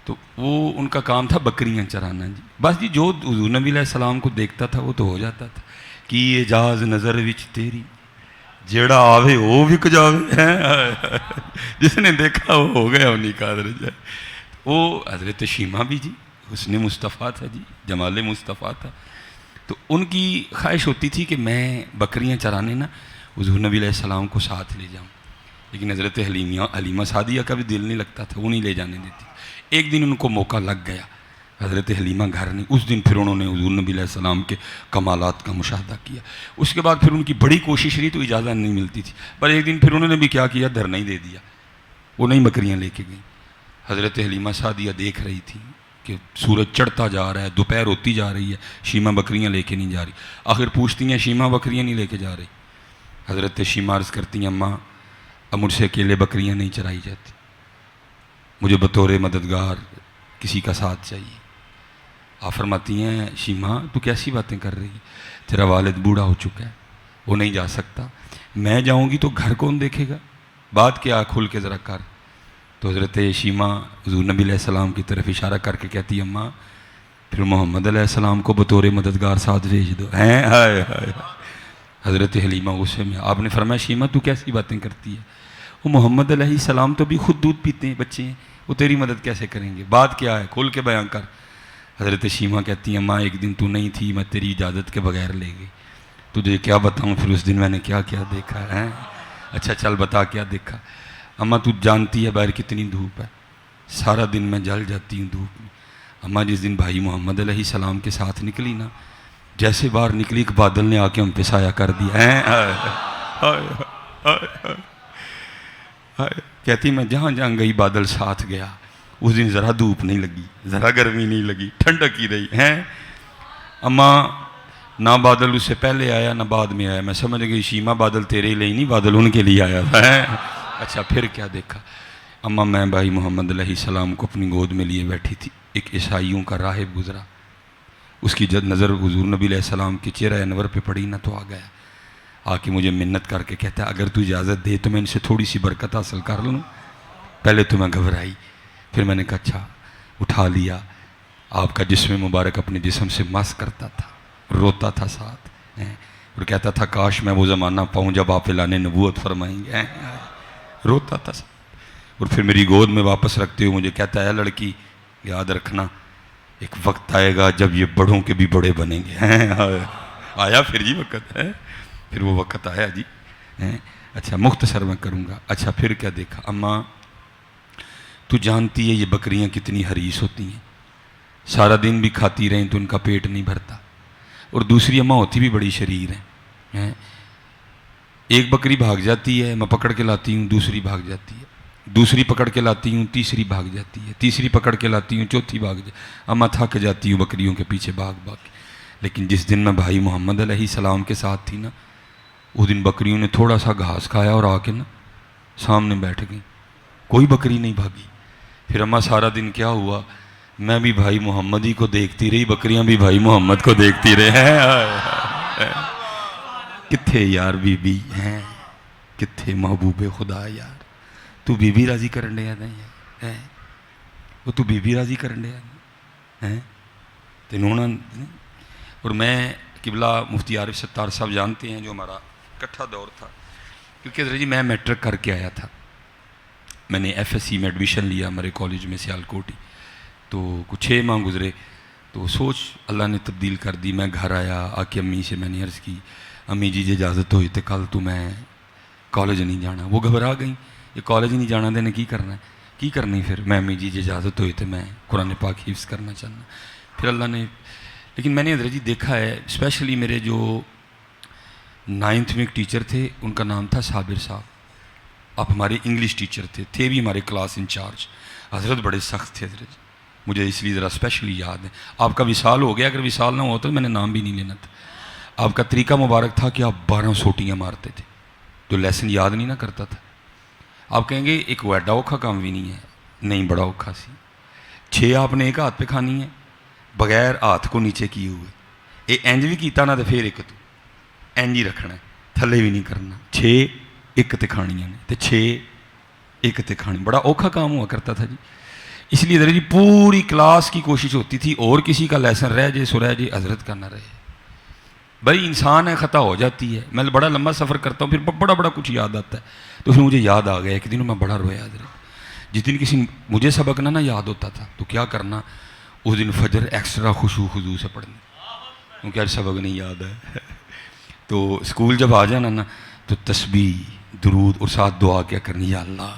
تو وہ ان کا کام تھا بکریاں چرانا جی. بس جی جو حضور نبی علیہ السلام کو دیکھتا تھا وہ تو ہو جاتا تھا. کی اعجاز نظر وچ تیری جیڑا آوے وہ وک جاوے. جس نے دیکھا وہ ہو گیا انہیں قادر جائے. وہ حضرت شیمہ بھی جی حسن مصطفیٰ تھا جی, جمال مصطفیٰ تھا. تو ان کی خواہش ہوتی تھی کہ میں بکریاں چرانے نا حضور نبی علیہ السلام کو ساتھ لے جاؤں, لیکن حضرت حلیمہ سعدیہ کا بھی دل نہیں لگتا تھا, وہ نہیں لے جانے دیتی. ایک دن ان کو موقع لگ گیا, حضرت حلیمہ گھر نہیں. اس دن پھر انہوں نے حضور نبی علیہ السلام کے کمالات کا مشاہدہ کیا. اس کے بعد پھر ان کی بڑی کوشش رہی تو اجازت نہیں ملتی تھی, پر ایک دن پھر انہوں نے بھی کیا کیا, دھرنا ہی دے دیا. وہ نہیں بکریاں لے کے گئیں. حضرت حلیمہ سعدیہ دیکھ رہی تھی کہ سورج چڑھتا جا رہا ہے, دوپہر ہوتی جا رہی ہے, شیمہ بکریاں لے کے نہیں جا رہی. آخر پوچھتی ہیں شیمہ بکریاں نہیں لے کے جا رہی. حضرت شیمہ عرض کرتی ہیں اماں اب مجھ سے اکیلے بکریاں نہیں چرائی جاتی, مجھے بطور مددگار کسی کا ساتھ چاہیے. آپ فرماتی ہیں شیمہ تو کیسی باتیں کر رہی ہے, تیرا والد بوڑھا ہو چکا ہے, وہ نہیں جا سکتا, میں جاؤں گی تو گھر کون دیکھے گا, بات کیا کھل کے ذرا کر. تو حضرت شیمہ حضور نبی علیہ السلام کی طرف اشارہ کر کے کہتی اماں پھر محمد علیہ السلام کو بطور مددگار ساتھ بھیج دو. ہیں ہائے ہائے. حضرت حلیمہ غصے میں. آپ نے فرمایا شیمہ تو کیسی باتیں کرتی ہے, وہ محمد علیہ السلام تو بھی خود دودھ پیتے ہیں, بچے ہیں, وہ تیری مدد کیسے کریں گے, بات کیا ہے کھول کے بیان کر. حضرت شیمہ کہتی ہیں اماں ایک دن تو نہیں تھی, میں تیری اجازت کے بغیر لے گئی, تجھے کیا بتاؤں پھر اس دن میں نے کیا کیا دیکھا ہے. اچھا چل بتا کیا دیکھا. اماں تو جانتی ہے باہر کتنی دھوپ ہے, سارا دن میں جل جاتی ہوں دھوپ میں. اماں جس دن بھائی محمد علیہ السلام کے ساتھ نکلی نا, جیسے باہر نکلی ایک بادل نے آ کے ہم پہ سایہ کر دیا. کہتی میں جہاں جہاں گئی بادل ساتھ گیا. اس دن ذرا دھوپ نہیں لگی, ذرا گرمی نہیں لگی, ٹھنڈک ہی رہی ہیں. اماں نہ بادل اس سے پہلے آیا نہ بعد میں آیا. میں سمجھ گئی شیمہ بادل تیرے لیے نہیں, بادل ان کے لیے آیا تھا. اچھا پھر کیا دیکھا. اماں میں بھائی محمد علیہ السلام کو اپنی گود میں لیے بیٹھی تھی, ایک عیسائیوں کا راہب گزرا, اس کی جب نظر حضور نبی علیہ السلام کے چہرہ انور پہ پڑی نا تو آ گیا، آ کے مجھے منت کر کے کہتا ہے اگر تو اجازت دے تو میں ان سے تھوڑی سی برکت حاصل کر لوں۔ پہلے تو میں گھبرائی، پھر میں نے کہا اچھا، اٹھا لیا۔ آپ کا جسم مبارک اپنے جسم سے مس کرتا تھا، روتا تھا ساتھ، اور کہتا تھا کاش میں وہ زمانہ پاؤں جب آپ اعلان نبوت فرمائیں گے، روتا تھا ساتھ۔ اور پھر میری گود میں واپس رکھتے ہوئے مجھے کہتا ہے لڑکی یاد رکھنا ایک وقت آئے گا جب یہ بڑوں کے بھی بڑے بنیں گے۔ آیا پھر جی وقت ہے، پھر وہ وقت آیا جی۔ اچھا مختصر میں کروں گا۔ اچھا پھر کیا دیکھا، اماں تو جانتی ہے یہ بکریاں کتنی حریص ہوتی ہیں، سارا دن بھی کھاتی رہیں تو ان کا پیٹ نہیں بھرتا، اور دوسری اماں ہوتی بھی بڑی شریر ہیں۔ ایک بکری بھاگ جاتی ہے، میں پکڑ کے لاتی ہوں، دوسری بھاگ جاتی ہے، دوسری پکڑ کے لاتی ہوں، تیسری بھاگ جاتی ہے، تیسری پکڑ کے لاتی ہوں، چوتھی بھاگ جاتی ہے۔ اماں تھک جاتی ہوں بکریوں کے پیچھے بھاگ بھاگ کے۔ لیکن جس دن میں بھائی محمد علیہ السلام کے ساتھ تھی نا، اس دن بکریوں نے تھوڑا سا گھاس کھایا اور آ کے نا سامنے بیٹھ گئی، کوئی بکری نہیں بھاگی۔ پھر اماں سارا دن کیا ہوا، میں بھی بھائی محمد ہی کو دیکھتی رہی، بکریاں بھی بھائی محمد کو دیکھتی رہے۔ کتھے یار بی بی ہیں، کتھے محبوب خدا یار، تو بی بی راضی کرن دیا ہے، وہ تو بی بی راضی کرن دیا ہے تینوں نا۔ اور میں قبلہ مفتی عارف ستار صاحب جانتے ہیں جو ہمارا اکٹھا دور تھا، کیونکہ حضرت جی میں میٹرک کر کے آیا تھا، میں نے ایف ایس سی میں ایڈمیشن لیا ہمارے کالج میں سیالکوٹ ہی، تو کچھ 6 ماہ گزرے تو سوچ اللہ نے تبدیل کر دی۔ میں گھر آیا، آ کے امی سے میں نے عرض کی امی جی اجازت ہوئی تو کل تو میں کالج نہیں جانا۔ وہ گھبرا گئیں، یہ کالج نہیں جانا دینے کی کرنا ہے، کی کرنی پھر؟ میں امی جی اجازت ہوئی تو میں قرآن پاک حفظ کرنا چاہنا۔ پھر اللہ نے، لیکن میں نے حضرت جی دیکھا ہے، اسپیشلی میرے جو 9th میں ایک ٹیچر تھے، ان کا نام تھا صابر صاحب، آپ ہمارے انگلش ٹیچر تھے بھی ہمارے کلاس انچارج۔ حضرت بڑے سخت تھے حضرت جی، مجھے اس لیے ذرا اسپیشلی یاد ہے۔ آپ کا وصال ہو گیا، اگر وصال نہ ہوتا تو میں نے نام بھی نہیں لینا تھا۔ آپ کا طریقہ مبارک تھا کہ آپ 12 سوٹیاں مارتے تھے، جو لیسن یاد نہیں نہ کرتا تھا۔ آپ کہیں گے ایک ویڈا اوکھا کام بھی نہیں ہے، نہیں بڑا اوکھا سی۔ 6 آپ نے ایک ہاتھ پہ کھانی ہے بغیر ہاتھ کو نیچے کیے ہوئے، یہ اینج بھی کیتا نہ تو پھر ایک تو اینج ہی رکھنا ہے، تھلے بھی نہیں کرنا۔ 6 ایک تے کھانیاں نے، تو 6 ایک تے کھانی، بڑا اوکھا کام ہوا کرتا تھا جی۔ اس لیے حضرت جی پوری کلاس کی کوشش ہوتی تھی اور کسی کا لیسن رہ جائے سو رہ جائے، حضرت کا نہ رہے۔ بھائی انسان ہے، خطا ہو جاتی ہے، میں بڑا لمبا سفر کرتا ہوں، پھر بڑا کچھ یاد آتا ہے۔ تو پھر مجھے یاد آ گیا ایک دن میں بڑا رویا حضرت، جس دن کسی مجھے سبق نہ یاد ہوتا تھا تو کیا کرنا، اس دن فجر ایکسٹرا خضوع سے پڑھنی، کیونکہ آج سبق نہیں یاد ہے۔ تو اسکول جب آ جانا نا تو تسبیح درود اور ساتھ دعا کیا کرنی، یا اللہ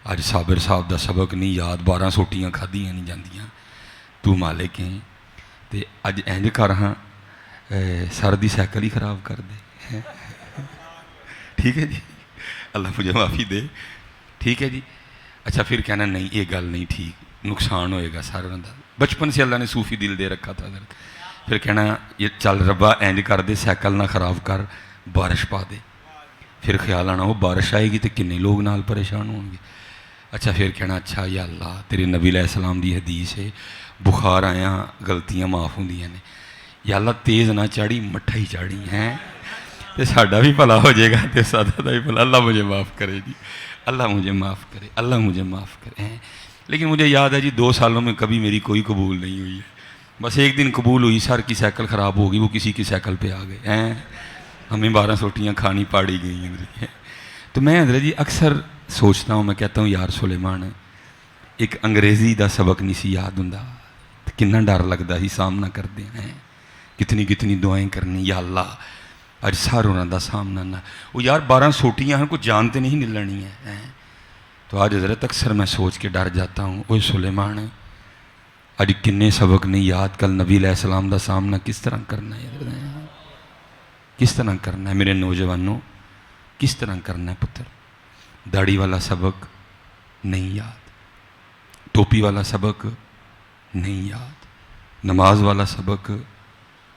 اج صابر صاحب دا سبق نہیں یاد، 12 سوٹیاں کھادیاں نہیں جاندیاں، تو مالک ہیں، تے اج اینج کر ہاں سر دی سائیکل ہی خراب کر دے۔ ٹھیک ہے جی، اللہ مجھے معافی دے، ٹھیک ہے جی۔ اچھا پھر کہنا نہیں یہ گل نہیں ٹھیک، نقصان ہوئے گا سارا دا۔ بچپن سے اللہ نے صوفی دل دے رکھا تھا حضرت۔ پھر کہنا یہ چل ربا اینج کر دے، سائیکل نہ خراب کر، بارش پا دے۔ پھر خیال آنا وہ بارش آئے گی تو کنے لوگ نال پریشان ہوں گے۔ اچھا پھر کہنا اچھا یا اللہ تیرے نبی علیہ السلام دی حدیث ہے، بخار آیا غلطیاں معاف ہوندیاں نے، یا اللہ تیز نہ چاڑی مٹھا ہی چاڑی ہیں، تو ساڈا بھی بھلا ہو جائے گا تو سادہ دا بھی بھلا۔ اللہ مجھے معاف کرے جی، اللہ مجھے معاف کرے، اللہ مجھے معاف کرے۔ لیکن مجھے یاد ہے جی 2 سالوں میں کبھی میری کوئی قبول نہیں ہوئی ہے، بس ایک دن قبول ہوئی، سر کی سائیکل خراب ہوگی، وہ کسی کی سائیکل پہ آ گئے ہیں، ہمیں 12 سوٹیاں کھانی پاڑی گئی ہیں۔ تو میں حضرت جی اکثر سوچتا ہوں، میں کہتا ہوں یار سلیمان ایک انگریزی دا سبق نہیں سی یاد ہوندا، کتنا ڈر لگتا ہی سامنا کرتے ہیں، کتنی دعائیں کرنی، یا اللہ اج ساروں دا سامنا نہ، وہ یار 12 سوٹیاں ہیں، کچھ جانتے نہیں نلنی ہے۔ تو آج حضرت اکثر میں سوچ کے ڈر جاتا ہوں، اوہ سلیمان اج کنے سبق نہیں یاد، کل نبی علیہ السلام دا سامنا کس طرح کرنا ہے، کس طرح کرنا ہے میرے نوجوانوں، کس طرح کرنا ہے پتر۔ داڑھی والا سبق نہیں یاد، ٹوپی والا سبق نہیں یاد، نماز والا سبق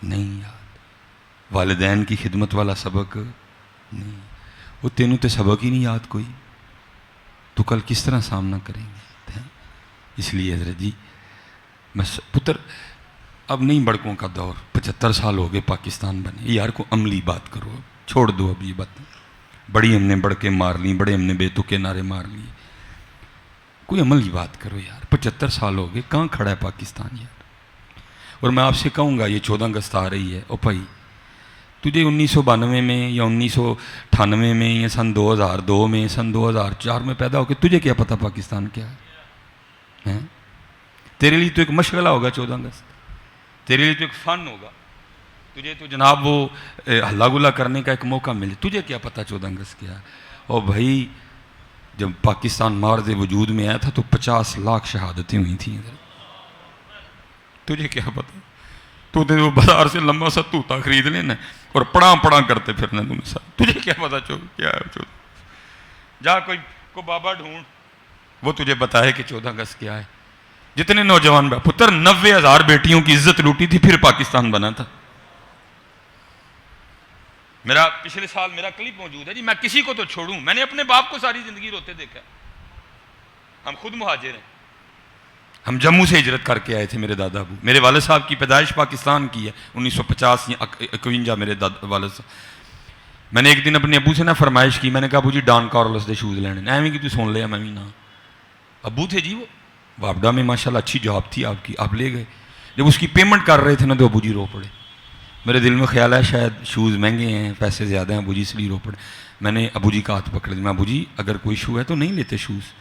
نہیں یاد، والدین کی خدمت والا سبق نہیں، وہ تینوں تے سبق ہی نہیں یاد کوئی، تو کل کس طرح سامنا کریں گے۔ اس لیے حضرت جی میں پتر اب نہیں بڑکوں کا دور، 75 سال ہو گئے پاکستان بنے، یار کو عملی بات کرو، اب چھوڑ دو اب یہ باتیں، بڑی ہم نے بڑکیں مار لیں، بڑے ہم نے بے تکے نعرے مار لیے، کوئی عملی بات کرو یار، 75 سال ہو گئے، کہاں کھڑا ہے پاکستان یار؟ اور میں آپ سے کہوں گا یہ 14 اگست آ رہی ہے، او بھائی تجھے 1992 میں یا 1998 میں یا سن 2002 میں سن 2004 میں پیدا ہو کے تجھے کیا پتہ پاکستان کیا ہے؟ تیرے لیے تو ایک مشغلہ ہوگا 14 اگست، تیرے لیے تو ایک فن ہوگا، تجھے تو جناب وہ ہلا گلا کرنے کا ایک موقع ملے، تجھے کیا پتہ 14 اگست کیا ہے؟ اور بھائی جب پاکستان مارز وجود میں آیا تھا تو 50 لاکھ شہادتیں ہوئی تھیں، تجھے کیا پتہ؟ تو نے وہ بازار سے لمبا سا طوطا خرید لینا اور پڑا کرتے پھرنا تم نے، تجھے کیا پتہ کیا ہے؟ جا کوئی بابا ڈھونڈ وہ تجھے بتائے کہ 14 اگست کیا ہے۔ جتنے نوجوان پتر 90,000 بیٹیوں کی عزت لوٹی تھی پھر پاکستان بنا تھا۔ میرا پچھلے سال میرا کلپ موجود ہے جی، میں کسی کو تو چھوڑوں، میں نے اپنے باپ کو ساری زندگی روتے دیکھا، ہم خود مہاجر ہیں، ہم جموں سے ہجرت کر کے آئے تھے، میرے دادا ابو، میرے والد صاحب کی پیدائش پاکستان کی ہے 1950 یا 51 میرے والد صاحب۔ میں نے ایک دن اپنے ابو سے نہ فرمائش کی، میں نے کہا ابو جی ڈان کارلس دے شوز لینے، ایویں کہ تو سن لیا، میں بھی نہ، ابو تھے جی وہ وابڈا میں ماشاءاللہ اچھی جاب تھی آپ کی، آپ لے گئے، جب اس کی پیمنٹ کر رہے تھے نا تو ابو جی رو پڑے، میرے دل میں خیال ہے شاید شوز مہنگے ہیں، پیسے زیادہ ہیں، ابو جی اس لیے رو پڑے۔ میں نے ابو جی کا ہاتھ پکڑ دیا، میں ابو جی اگر کوئی شو ہے تو نہیں لیتے شوز،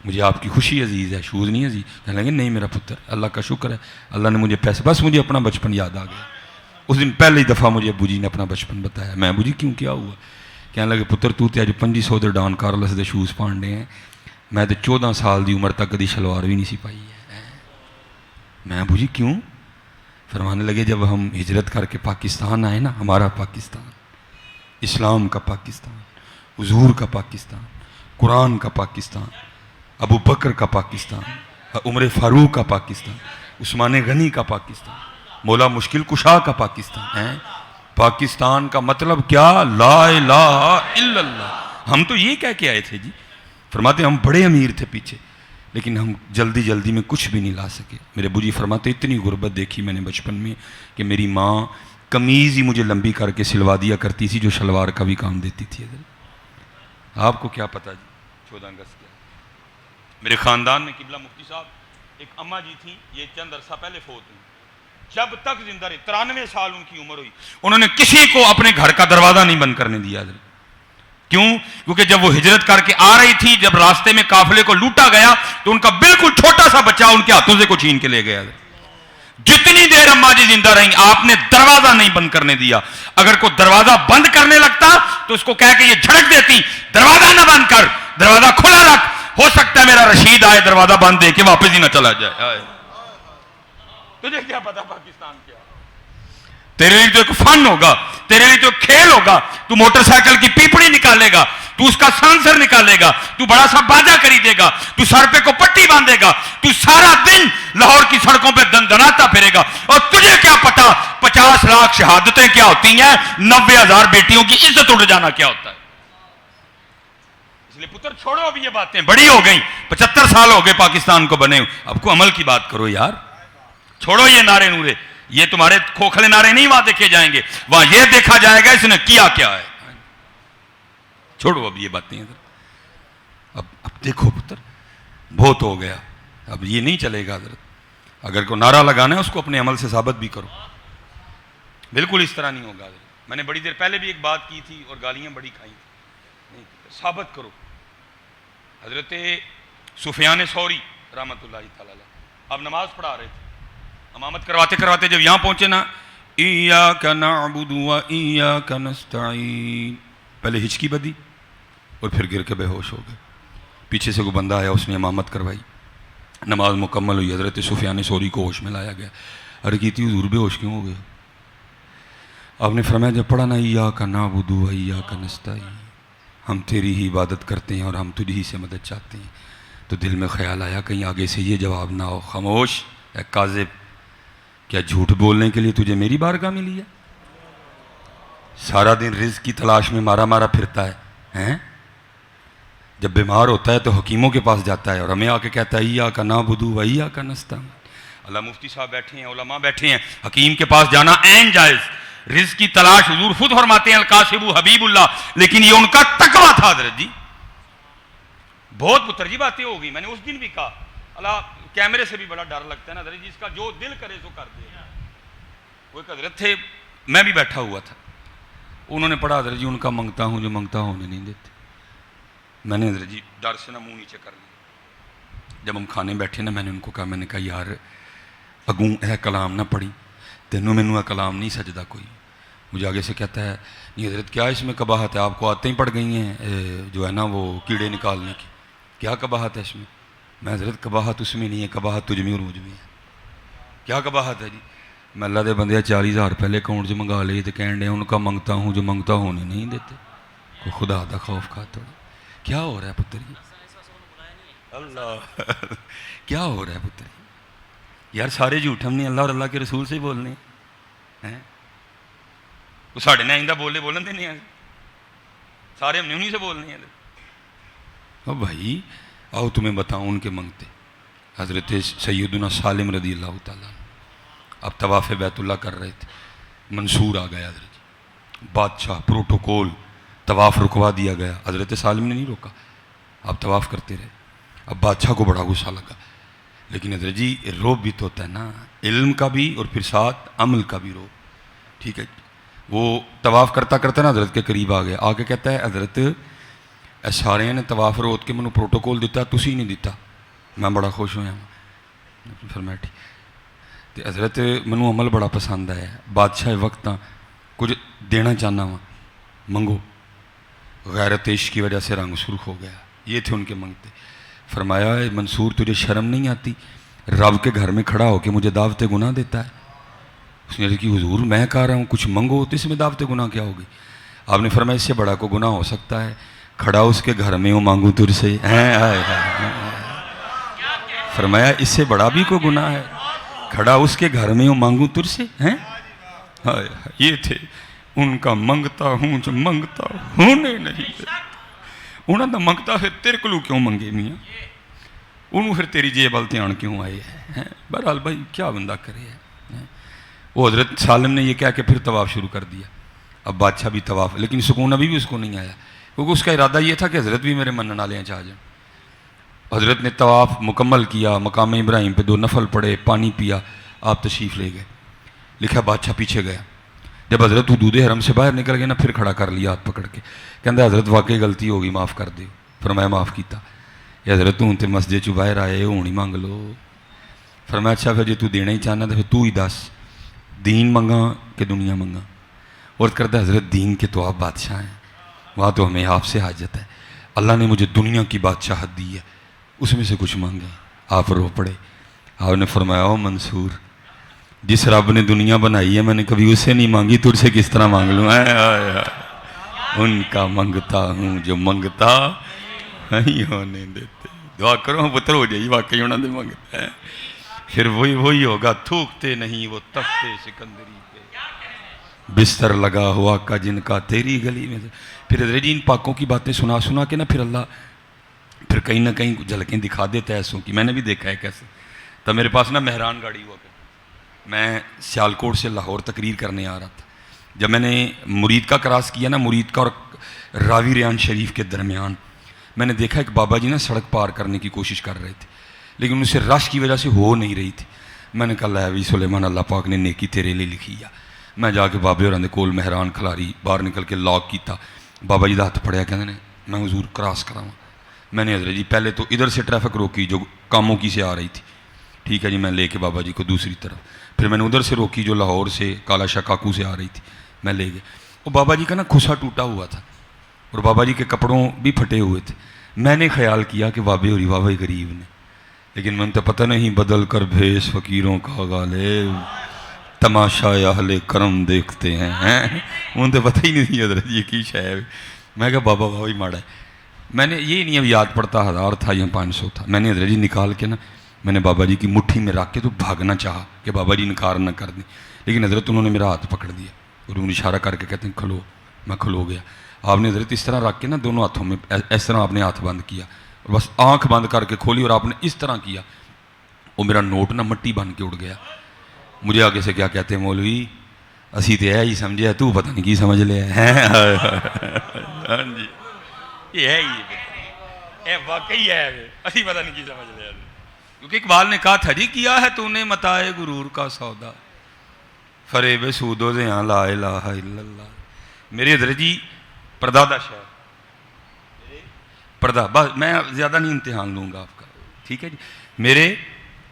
مجھے آپ کی خوشی عزیز ہے، شوز نہیں عزیز۔ کہنے لگے نہیں میرا پتر، اللہ کا شکر ہے اللہ نے مجھے پیسے، بس مجھے اپنا بچپن یاد آ گیا۔ اس دن پہلی دفعہ مجھے ابو جی نے اپنا بچپن بتایا، میں ابو جی کیوں کیا ہوا؟ کہنے لگے پتر تو تے اج 2500 دے ڈان کارلس دے شوز پانڈے ہیں، میں تو 14 سال دی عمر تک کدی شلوار بھی نہیں سی پائی ہے۔ میں ابو جی کیوں؟ فرمانے لگے جب ہم ہجرت کر کے پاکستان آئے نا، ہمارا پاکستان، اسلام کا پاکستان، حضور کا پاکستان، قرآن کا پاکستان، ابو بکر کا پاکستان، عمر فاروق کا پاکستان، عثمان غنی کا پاکستان، مولا مشکل کشا کا پاکستان ہے۔ پاکستان کا مطلب کیا؟ لا الہ الا اللہ۔ ہم تو یہ کہہ کے آئے تھے جی، فرماتے ہم بڑے امیر تھے پیچھے لیکن ہم جلدی میں کچھ بھی نہیں لا سکے۔ میرے ابو جی فرماتے اتنی غربت دیکھی میں نے بچپن میں کہ میری ماں قمیض ہی مجھے لمبی کر کے سلوا دیا کرتی تھی جو شلوار کا بھی کام دیتی تھی۔ آپ کو کیا پتا جی 14 اگست کیا؟ میرے خاندان میں قبلہ مفتی صاحب ایک اماں جی تھیں، یہ چند عرصہ پہلے فوت ہوئی، جب تک زندہ رہی 93 سال ان کی عمر ہوئی، انہوں نے کسی کو اپنے گھر کا دروازہ نہیں بند کرنے دیا۔ کیوں؟ کیونکہ جب وہ ہجرت کر کے آ رہی تھی، جب راستے میں قافلے کو لوٹا گیا تو ان کا بالکل چھوٹا سا بچہ ان کے ہاتھوں سے کو چھین کے لے گیا۔ جتنی دیر اماں جی زندہ رہیں آپ نے دروازہ نہیں بند کرنے دیا، اگر کوئی دروازہ بند کرنے لگتا تو اس کو کہہ کے یہ جھڑک دیتی دروازہ نہ بند کر، دروازہ کھلا رکھ، ہو سکتا ہے میرا رشید آئے دروازہ بند دے کے واپس ہی نہ چلا جائے۔ تجھے کیا پتا پاکستان کیا؟ تیرے لیے تو ایک فن ہوگا، تیرے لیے تو ایک کھیل ہوگا، تو موٹر سائیکل کی پیپڑی نکالے گا، تو اس کا سانسر نکالے گا، تو بڑا سا باجا خریدے گا، تو سر پہ کو پٹی باندھے گا، تو سارا دن لاہور کی سڑکوں پہ دندناتا پھرے گا، اور تجھے کیا پتا 50 لاکھ شہادتیں کیا ہوتی ہیں، 90,000 بیٹیوں کی عزت اڑ جانا کیا ہوتا ہے۔ اس لیے پتر چھوڑو اب یہ باتیں، بڑی ہو گئیں، 75 سال ہو گئے پاکستان کو بنے، اب کو عمل کی بات کرو یار، چھوڑو یہ نعرے نورے، یہ تمہارے کھوکھلے نعرے نہیں وہاں دیکھے جائیں گے، وہاں یہ دیکھا جائے گا اس نے کیا کیا ہے۔ چھوڑو اب یہ باتیں، اب دیکھو پتر بہت ہو گیا، اب یہ نہیں چلے گا حضرت، اگر کوئی نعرہ لگانا ہے اس کو اپنے عمل سے ثابت بھی کرو، بالکل اس طرح نہیں ہوگا حضرت۔ میں نے بڑی دیر پہلے بھی ایک بات کی تھی اور گالیاں بڑی کھائی تھی، ثابت کرو۔ حضرت سفیان ثوری رحمۃ اللہ تعالی علیہ اب نماز پڑھا رہے تھے، امامت کرواتے کرواتے جب یہاں پہنچے نا، ایاک نعبد و ایاک نستعین، پہلے ہچکی بدی اور پھر گر کے بے ہوش ہو گئے، پیچھے سے کوئی بندہ آیا اس نے امامت کروائی، نماز مکمل ہوئی، حضرت سفیان ثوری کو ہوش میں لایا گیا، عرض کی تھی حضور بے ہوش کیوں ہو گئے؟ آپ نے فرمایا جب پڑھا نا ایاک نعبد و ایاک نستعین، ہم تیری ہی عبادت کرتے ہیں اور ہم تجھ ہی سے مدد چاہتے ہیں، تو دل میں خیال آیا کہیں آگے سے یہ جواب نہ ہو، خاموش اے کاذب، کیا جھوٹ بولنے کے لیے تجھے میری بارگاہ میں لیا؟ سارا دن رزق کی تلاش میں مارا پھرتا ہے، جب بیمار ہوتا ہے تو حکیموں کے پاس جاتا ہے اور ہمیں آ کے کہتا ہے ایاک نعبد و ایاک نستعین، اللہ مفتی صاحب بیٹھے ہیں، علماء بیٹھے ہیں، حکیم کے پاس جانا عین جائز، رزق کی تلاش حضور خود فرماتے ہیں القاسب حبیب اللہ، لیکن یہ ان کا تقویٰ تھا حضرت جی. بہت پتر جی باتیں ہو گئی، میں نے اس دن بھی کہا اللہ کیمرے سے بھی بڑا ڈر لگتا ہے نا حضرت جی، اس کا جو دل کرے تو کر دے. وہ ایک حضرت تھے، میں بھی بیٹھا ہوا تھا، انہوں نے پڑھا حضرت جی ان کا منگتا ہوں جو منگتا ہونے نہیں دیتے. میں نے حضرت جی ڈر سے نا منہ نیچے کر لیا. جب ہم کھانے بیٹھے نا میں نے ان کو کہا، میں نے کہا یار اگوں اے کلام نہ پڑھی، تینوں مینوں اے کلام نہیں سجدہ کوئی. مجھے آگے سے کہتا ہے نہیں حضرت کیا اس میں قباحت ہے، آپ کو آتے ہی پڑ گئی ہیں جو ہے نا وہ کیڑے نکالنے کی، کیا قباحت ہے اس میں؟ میں حضرت قباحت اس میں نہیں ہے، قباحت تجھ میں اور مجھ میں ہے. کیا قباحت ہے جی؟ میں اللہ دے بندے 40,000 پہلے اکاؤنٹ سے منگا لے تو کہن ڈے ان کا منگتا ہوں جو منگتا ہونے نہیں دیتے. کوئی خدا دا خوف کھا تھوڑا. کیا ہو رہا ہے پتر جی؟ اللہ کیا ہو رہا ہے پتر جی؟ یار سارے جھوٹ ہم نے اللہ اور اللہ کے رسول سے ہی بولنے ہیں. وہ ساڑھے نے آئندہ بولن دینے ہیں، سارے ہم نے انہیں سے بولنے ہیں. او بھائی آؤ تمہیں بتاؤں ان کے منگتے. حضرت سیدنا سالم رضی اللہ تعالیٰ اب طواف بیت اللہ کر رہے تھے، منصور آ گیا حضرت جی، بادشاہ پروٹوکول، طواف رکوا دیا گیا. حضرت سالم نے نہیں روکا، آپ طواف کرتے رہے. اب بادشاہ کو بڑا غصہ لگا، لیکن حضرت جی روب بھی تو ہوتا ہے نا، علم کا بھی اور پھر ساتھ عمل کا بھی روب. ٹھیک ہے وہ طواف کرتا کرتا نا حضرت کے قریب آ گیا، آ کے کہتا ہے حضرت سارے نے طواف روت کے منو پروٹوکول دیتا تسی نہیں دیتا. میں بڑا خوش ہویا. فرمایا ٹھیک. تو حضرت منو عمل بڑا پسند ہے، بادشاہ وقت کچھ دینا چاہنا وا، منگو. غیرت عشق کی وجہ سے رنگ سرخ ہو گیا. یہ تھے ان کے منگتے. فرمایا منصور تجھے شرم نہیں آتی رب کے گھر میں کھڑا ہو کے مجھے دعوت گناہ دیتا ہے؟ اس نے کہ حضور میں کہہ رہا ہوں کچھ منگو تو اس میں دعوت گناہ کیا ہوگی؟ آپ نے فرمایا اس سے بڑا کو گناہ ہو سکتا ہے کھڑا اس کے گھر میں ہوں مانگوں تجھ سے. فرمایا اس سے بڑا بھی کوئی گناہ ہے کھڑا اس کے گھر میں ہوں مانگوں تجھ سے. یہ تھے ان کا منگتا ہوں جو منگتا ہونے نہیں دیتا. انہوں نے منگتا پھر تیرے کو کیوں منگے میاں، انہوں پھر تیری جیب والتے آن کیوں آئے ہیں. بہرحال بھائی کیا بندہ کرے ہے. وہ حضرت سالم نے یہ کہہ کے پھر طواف شروع کر دیا. اب بادشاہ بھی طواف، لیکن سکون ابھی بھی اس کو نہیں آیا، کیونکہ اس کا ارادہ یہ تھا کہ حضرت بھی میرے منن والے چاہ جائیں. حضرت نے طواف مکمل کیا، مقام ابراہیم پہ 2 نفل پڑے، پانی پیا، آپ تشریف لے گئے. لکھا بادشاہ پیچھے گیا. جب حضرت حدود حرم سے باہر نکل گئے نا پھر کھڑا کر لیا ہاتھ پکڑ کے، کہندا حضرت واقعی غلطی ہوگی معاف کر دے. فرمایا معاف کیتا. یہ حضرت ہوں تے مسجد چ باہر آئے ہوں ہی مانگ لو. فرمایا اچھا پھر جی تو دینا ہی چاہنا تو پھر تو ہی دس دین منگا کہ دنیا منگا. اور کرتا حضرت دین کے تو آپ بادشاہ ہیں، وہاں تو ہمیں آپ سے حاجت ہے. اللہ نے مجھے دنیا کی بادشاہت دی ہے، اس میں سے کچھ مانگا. آپ رو پڑے. آپ نے فرمایا او منصور جس رب نے دنیا بنائی ہے میں نے کبھی اسے نہیں مانگی، تجھ سے کس طرح مانگ لوں. ان کا منگتا ہوں جو منگتا نہیں ہونے دیتے. دعا کرو پتر ہو جائے واقعی انہوں نے منگتا ہے. پھر وہی ہوگا تھوکتے نہیں وہ تختے سکندری پہ بستر لگا ہوا کا جن کا تیری گلی میں. پھر حضرت جی ان پاکوں کی باتیں سنا کے نا پھر اللہ پھر کہیں نہ کہیں جھلکیں دکھا دیتا ہے ایسوں کی. میں نے بھی دیکھا ہے کیسے. تب میرے پاس نا مہران گاڑی ہوا کرتی، میں سیالکوٹ سے لاہور تقریر کرنے آ رہا تھا. جب میں نے مرید کا کراس کیا نا، مرید کا اور راوی ریان شریف کے درمیان، میں نے دیکھا ایک بابا جی نا سڑک پار کرنے کی کوشش کر رہے تھے، لیکن ان سے رش کی وجہ سے ہو نہیں رہی تھی. میں نے کہا لہوی سلیمان اللہ پاک نے نیکی تیرے لیے لکھی ہے. میں جا کے بابے اور کول مہران کھلاری باہر نکل کے لاک کیتا. بابا جی دا ہاتھ پڑیا کہتے ہیں میں حضور کراس کراؤں. میں نے حضرت جی پہلے تو ادھر سے ٹریفک روکی جو کاموں کی سے آ رہی تھی، ٹھیک ہے جی، میں لے کے بابا جی کو دوسری طرف. پھر میں نے ادھر سے روکی جو لاہور سے کالا شاہ کاکو سے آ رہی تھی، میں لے گیا. وہ بابا جی کا نا کھسا ٹوٹا ہوا تھا اور بابا جی کے کپڑوں بھی پھٹے ہوئے تھے. میں نے خیال کیا کہ بابے اور بابا غریب نے، لیکن میں تو پتہ نہیں بدل کر بھیس فقیروں کا غالب تماشا اہل کرم دیکھتے ہیں. انہیں تو پتہ ہی نہیں تھی حضرت یہ کی شے ہے. میں کہا بابا بابا ہی ماڑا ہے. میں نے یہ نہیں اب یاد پڑتا 1000 تھا یا 500 تھا. میں نے حضرت جی نکال کے نا میں نے بابا جی کی مٹھی میں رکھ کے تو بھاگنا چاہا کہ بابا جی انکار نہ کر دیں، لیکن حضرت انہوں نے میرا ہاتھ پکڑ دیا اور انہوں نے اشارہ کر کے کہتے ہیں کھلو. میں کھلو گیا. آپ نے حضرت اس طرح رکھ کے نا دونوں ہاتھوں میں اس طرح آپ نے ہاتھ بند کیا اور بس آنکھ بند کر کے کھولی اور آپ نے اس طرح کیا. وہ میرا نوٹ نہ مٹی بن کے اڑ گیا. مجھے آگے سے کیا کہتے ہیں مولوی اسی تو ہی سمجھے تو پتہ نہیں کی سمجھ لیا ہے. ہاں جی یہ ہے ہی یہ واقعی ہے اسی پتہ نہیں کی سمجھ لیا. کیونکہ اقبال نے کہا تھا جی کیا ہے تو نے متائے غرور کا سودا فریب سود و زیاں لا الہ الا اللہ. میرے حضرت جی پردادا شاہ پردہ بس میں زیادہ نہیں امتحان لوں گا آپ کا ٹھیک ہے جی. میرے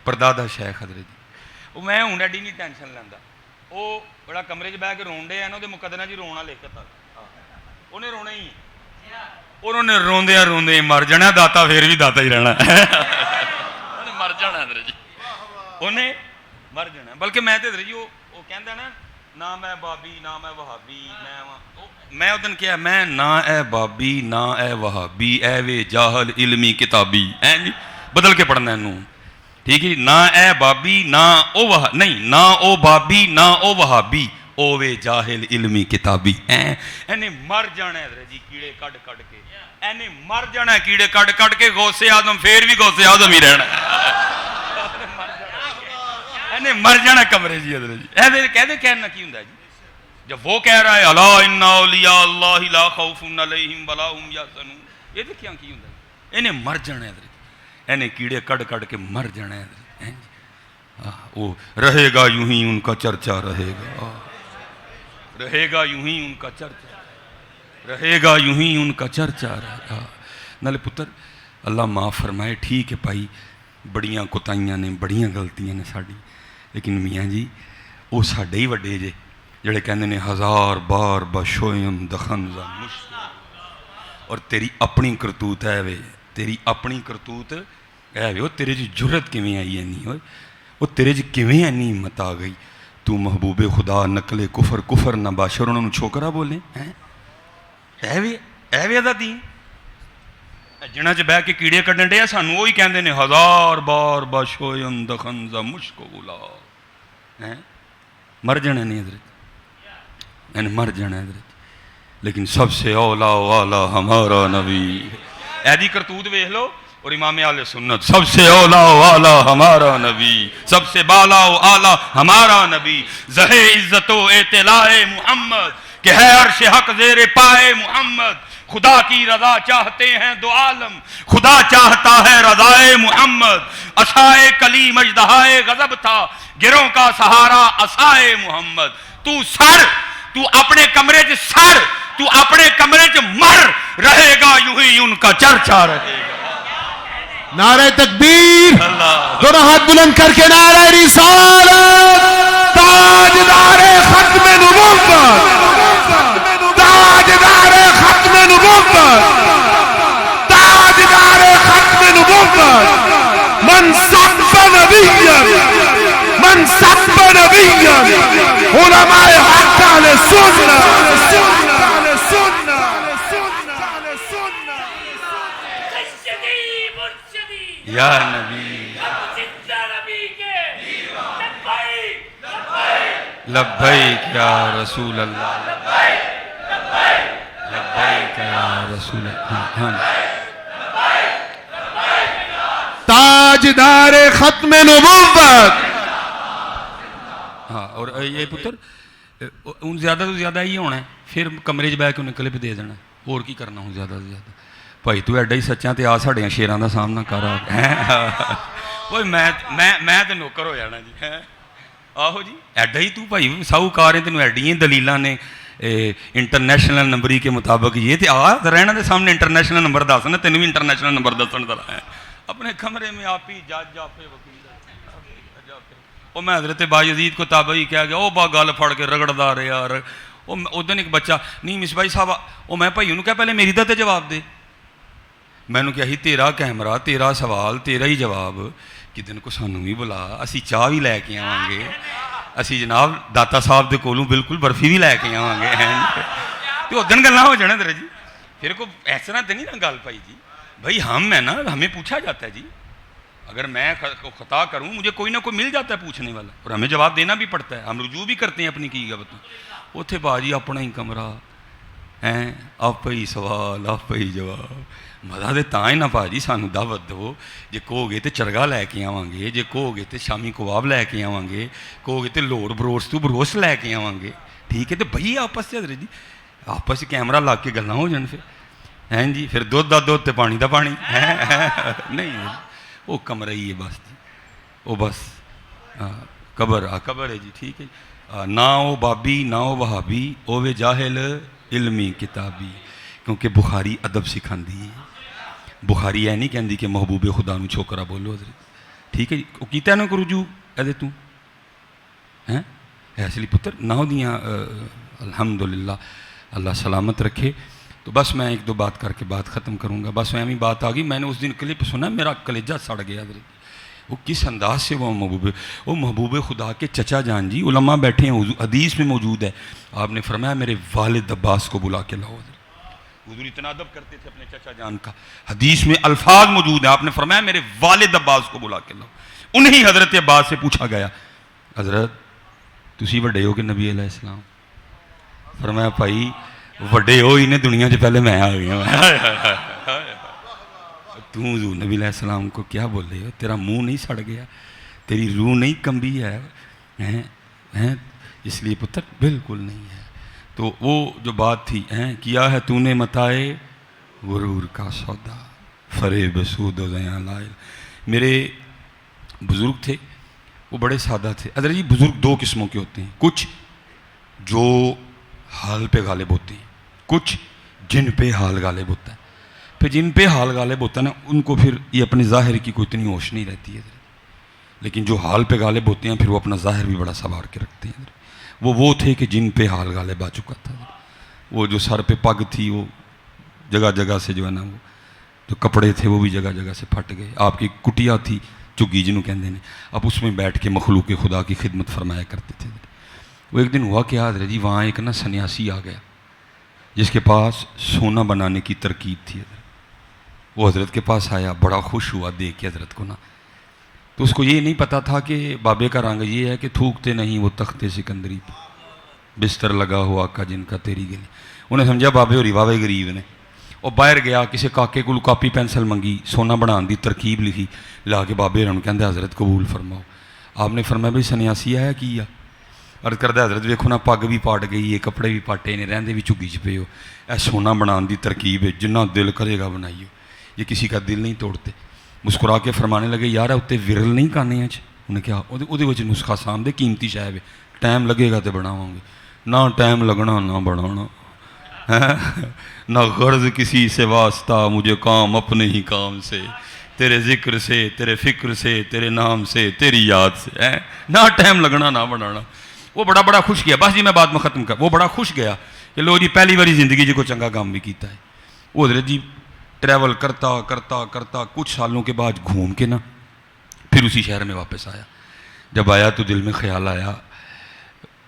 پردادا شیخ حضرت جی وہ میں ہوں ایڈی نہیں ٹینشن لینا. وہ بڑا کمرے چ بہ کے رون ڈے نا وہ مقدنا جی رونا لے کے تھا انہیں رونا ہی انہوں نے روندیا روندے مر جانا داتا پھر بھی داتا ہی رہنا مر جانا حضرت جی انہیں مر جانا. بلکہ میں تو حضرت جی وہ کہندا نا نہ میں بابی نہ میں وہابی میں ادن کیا میں نہ اے بابی نہ اے وہابی اے وے جاہل علمی کتابی بدل کے پڑھنا انہوں ٹھیک ہے. نہ اے بابی نہ او نہیں نہ او بابی نہ او وہابی او وے جاہل علمی کتابی. اینے مر جانا ہے حضرت جی کیڑے کڈ کڈ کے اینے مر جانا ہے کیڑے کڈ کڈ کے. غوث اعظم پھر بھی غوث اعظم ہی رہنا اینے مر جانا کمرے جی حضرت جی. ایسے کہہ دے کہنا کی ہوندا ہے جی جب وہ کہہ رہا ہے الا ان اولیاء اللہ لا خوف علیہم ولا هم یحزنون یہ دیکھیا کی ہوندا ہے اینے مر جانا ہے حضرت اینے کیڑے کڈ کڈ کے مر جانا ہے. وہ رہے گا یوں ہی ان کا چرچا رہے گا رہے گا یوں ہی ان کا چرچا رہے گا یوں ہی ان کا چرچا رہے گا. نالے پتر اللہ معاف فرمائے ٹھیک ہے بھائی بڑیاں کوتاہیاں نے بڑیاں غلطیاں نے ساڈی لیکن میاں جی وہ ساڈے ہی وڈے جے جڑے کہندے نے ہزار بار بشویم دخنزا مشک اور تیری اپنی کرتوت ہے وے تیری اپنی کرتوت ہے وے. وہ تیرے جی جرت کیویں آئی ہے نہیں ہوئے وہ تیرے جی کیویں اینی ہمت آ گئی تو محبوب خدا نقل کفر کفر نہ باشر انہوں نے چھوکرا بولے ہے وے ادا دین جنہ چ بہ کے کیڑے کڈن ڈے سانوں وہی کہندے نے ہزار بار باشویم دخنزا مشک غلا مر جانا نہیں حضرت یعنی مر جانا حضرت. لیکن سب سے اولا والا ہمارا نبی ایدی کرتوت ویکھ لو اور امام اہل سنت سب سے اولا والا ہمارا نبی سب سے بالا و اعلیٰ ہمارا نبی زہ عزت و اطلاع محمد کہ ہے عرش حق زیر پائے محمد. خدا کی رضا چاہتے ہیں دو عالم خدا چاہتا ہے رضائے محمد. عصائے کلیم اژدہائے غضب تھا گروں کا سہارا عصائے محمد. تو سر تو اپنے کمرے چ سر تو اپنے کمرے چ مر رہے گا یوں ہی ان کا چرچا رہے گا. نعرہ تکبیر دونوں ہاتھ بلند کر کے نعرہ رسالت تاجدار ختم نبوت تاجدار ختم نبوت تاجدار ختم نبوت من سب نبیا من سب نبیا علماء حق اہل سنت یا نبی لبیک یا رسول اللہ لبیک یا رسول اللہ. تاجدار ختم نبوت. ہاں اور یہ پتر ان زیادہ تو زیادہ ہی ہونا ہے پھر کمرے چ بہ کے انہیں کلپ دے دینا اور کی کرنا ہوں زیادہ سے زیادہ. بھائی تو ایڈا ہی سچا تے آ ساڈیاں شیراں دا سامنا کر میں تے نوکر ہو جانا جی آہو جی ایڈا ہی تو بھائی ساہوکار ہے تینوں ایڈیاں دلیلاں نے انٹرنیشنل نمبری کے مطابق یہ تے آ رہنا دے سامنے انٹرنیشنل نمبر دس نا تینوں بھی انٹرنیشنل نمبر دسن دا اپنے کمرے میں آپ ہی جج جافے وکیل وہ میں حضرت بایزید کو تابعی کہہ گیا وہ با گل پھڑ کے رگڑدا رہا یار. وہ ادن ایک بچہ نہیں مس بھائی صاحب وہ میں بھائی انہوں کہا پہلے میری دا تے جواب دے. میں نے کہا ہی تیرا کیمرہ تیرا سوال تیرا ہی جواب کدن کو سانوں بھی بلا اسی چاہ بھی لے کے آواں گے اسی جناب داتا صاحب دے کولوں بالکل برفی بھی لے کے آواں گے تو ادن گلاں ہو جانا جی. پھر کو ایسا نہ نہیں نا گل پائی جی بھائی ہم ہے نا ہمیں پوچھا جاتا ہے جی اگر میں خطا کروں مجھے کوئی نہ کوئی مل جاتا ہے پوچھنے والا اور ہمیں جواب دینا بھی پڑتا ہے. ہم رجوع بھی کرتے ہیں اپنی کی گبتوں اتنے باجی اپنا ہی کمرہ ہیں آپ ہی سوال آپ ہی جواب مزہ تو تاں ہی نہ پاجی سانوں دعوت دو جے کہو گے تو چرگا لے کے آواں گے جے کہو گے تو شامی کباب لے کے آواں گے کہو گے تو لوڑ بروس تو بروس لے کے آواں گے ٹھیک ہے تو بھائی آپس سے حضرت جی آپس سے کیمرہ لا کے گلاں ہو جان پھر ہیں جی پھر دودھ دا دودھ تے پانی دا پانی نہیں وہ کمرہ ہی ہے بس جی وہ بس قبر ہے جی ٹھیک ہے نہ وہ بابی نہ وہ وہابی اوے جاہل علمی کتابی کیونکہ بخاری ادب سکھاندی ہے بخاری یہ نہیں کہندی کہ محبوب خدا نو چھوکرا بولو حضرت ٹھیک ہے جی وہ کیتا نا کو رجوع اے تو ہیں اس لیے پتر نہ ہو دیاں الحمدللہ اللہ سلامت رکھے تو بس میں ایک دو بات کر کے بات ختم کروں گا بس میں بات آ گئی میں نے اس دن کلپ سنا میرا کلیجہ سڑ گیا حضرت وہ کس انداز سے وہ محبوب خدا کے چچا جان جی علماء بیٹھے ہیں حدیث میں موجود ہے آپ نے فرمایا میرے والد عباس کو بلا کے لاؤ حضور اتنا ادب کرتے تھے اپنے چچا جان کا حدیث میں الفاظ موجود ہیں آپ نے فرمایا میرے والد عباس کو بلا کے لاؤ انہیں حضرت عباس سے پوچھا گیا حضرت تسی وڈے ہو کہ نبی علیہ السلام فرمایا بھائی وڈے ہو ہی نے دنیا سے پہلے میں آ گیا تم حضور نبی علیہ السلام کو کیا بول رہے ہو تیرا منہ نہیں سڑ گیا تیری روح نہیں کمبی ہے اس لیے پتر بالکل نہیں ہے تو وہ جو بات تھی کیا ہے تو نے متائے غرور کا سودا فریب سود و زیاں لائل میرے بزرگ تھے وہ بڑے سادہ تھے حضرت جی بزرگ دو قسموں کے ہوتے ہیں کچھ جو حال پہ غالب ہوتے ہیں کچھ جن پہ حال غالب ہوتا ہے پھر جن پہ حال غالب ہوتا ہے نا ان کو پھر یہ اپنے ظاہر کی کوئی اتنی ہوش نہیں رہتی ہے لیکن جو حال پہ غالب ہوتے ہیں پھر وہ اپنا ظاہر بھی بڑا سنوار کے رکھتے ہیں وہ تھے کہ جن پہ حال غالب آ چکا تھا وہ جو سر پہ پگ تھی وہ جگہ جگہ سے جو ہے نا وہ جو کپڑے تھے وہ بھی جگہ جگہ سے پھٹ گئے آپ کی کٹیا تھی چگی جنہوں کہندے ہیں اب اس میں بیٹھ کے مخلوق خدا کی خدمت فرمایا کرتے تھے وہ ایک دن ہوا کیا حضرت جی وہاں ایک نا سنیاسی آ گیا جس کے پاس سونا بنانے کی ترکیب تھی حضرت وہ حضرت کے پاس آیا بڑا خوش ہوا دیکھ کے حضرت کو نا تو اس کو یہ نہیں پتا تھا کہ بابے کا رنگ یہ ہے کہ تھوکتے نہیں وہ تخت سکندری پہ بستر لگا ہوا کا جن کا تیری گلی انہیں سمجھا بابے ہوری واوے غریب نے وہ باہر گیا کسی کاکے کو کاپی پینسل منگی سونا بنان دی ترکیب لکھی لا کے بابے ہوراں کہندے حضرت قبول فرماؤ آپ نے فرمایا بھائی سنیاسی آیا کی عرض کردہ حضرت ویکھو نا پگ بھی پاٹ گئی ہے کپڑے بھی پاٹے نے رہندے بھی چگی چ پے ہو اے سونا بنان دی ترکیب ہے جنہ دل کرے گا بنائیو یہ کسی کا دل نہیں توڑتے مسکرا کے فرمانے لگے یار اتنے ورل نہیں کانے انہیں کیا وہ نسخہ سامنے قیمتی شاید ہے ٹائم لگے گا تو بناواں گے نہ ٹائم لگنا نہ بنانا نہ غرض کسی سے واسطہ مجھے کام اپنے ہی کام سے تیرے ذکر سے تیرے فکر سے تیرے نام سے تیری یاد سے نہ ٹائم لگنا نہ بنانا وہ بڑا خوش گیا بس جی میں بات میں ختم کر وہ بڑا خوش گیا کہ لو جی پہلی باری زندگی جی کو چنگا کام بھی کیتا ہے وہ حضرت جی ٹریول کرتا کچھ سالوں کے بعد گھوم کے نا پھر اسی شہر میں واپس آیا جب آیا تو دل میں خیال آیا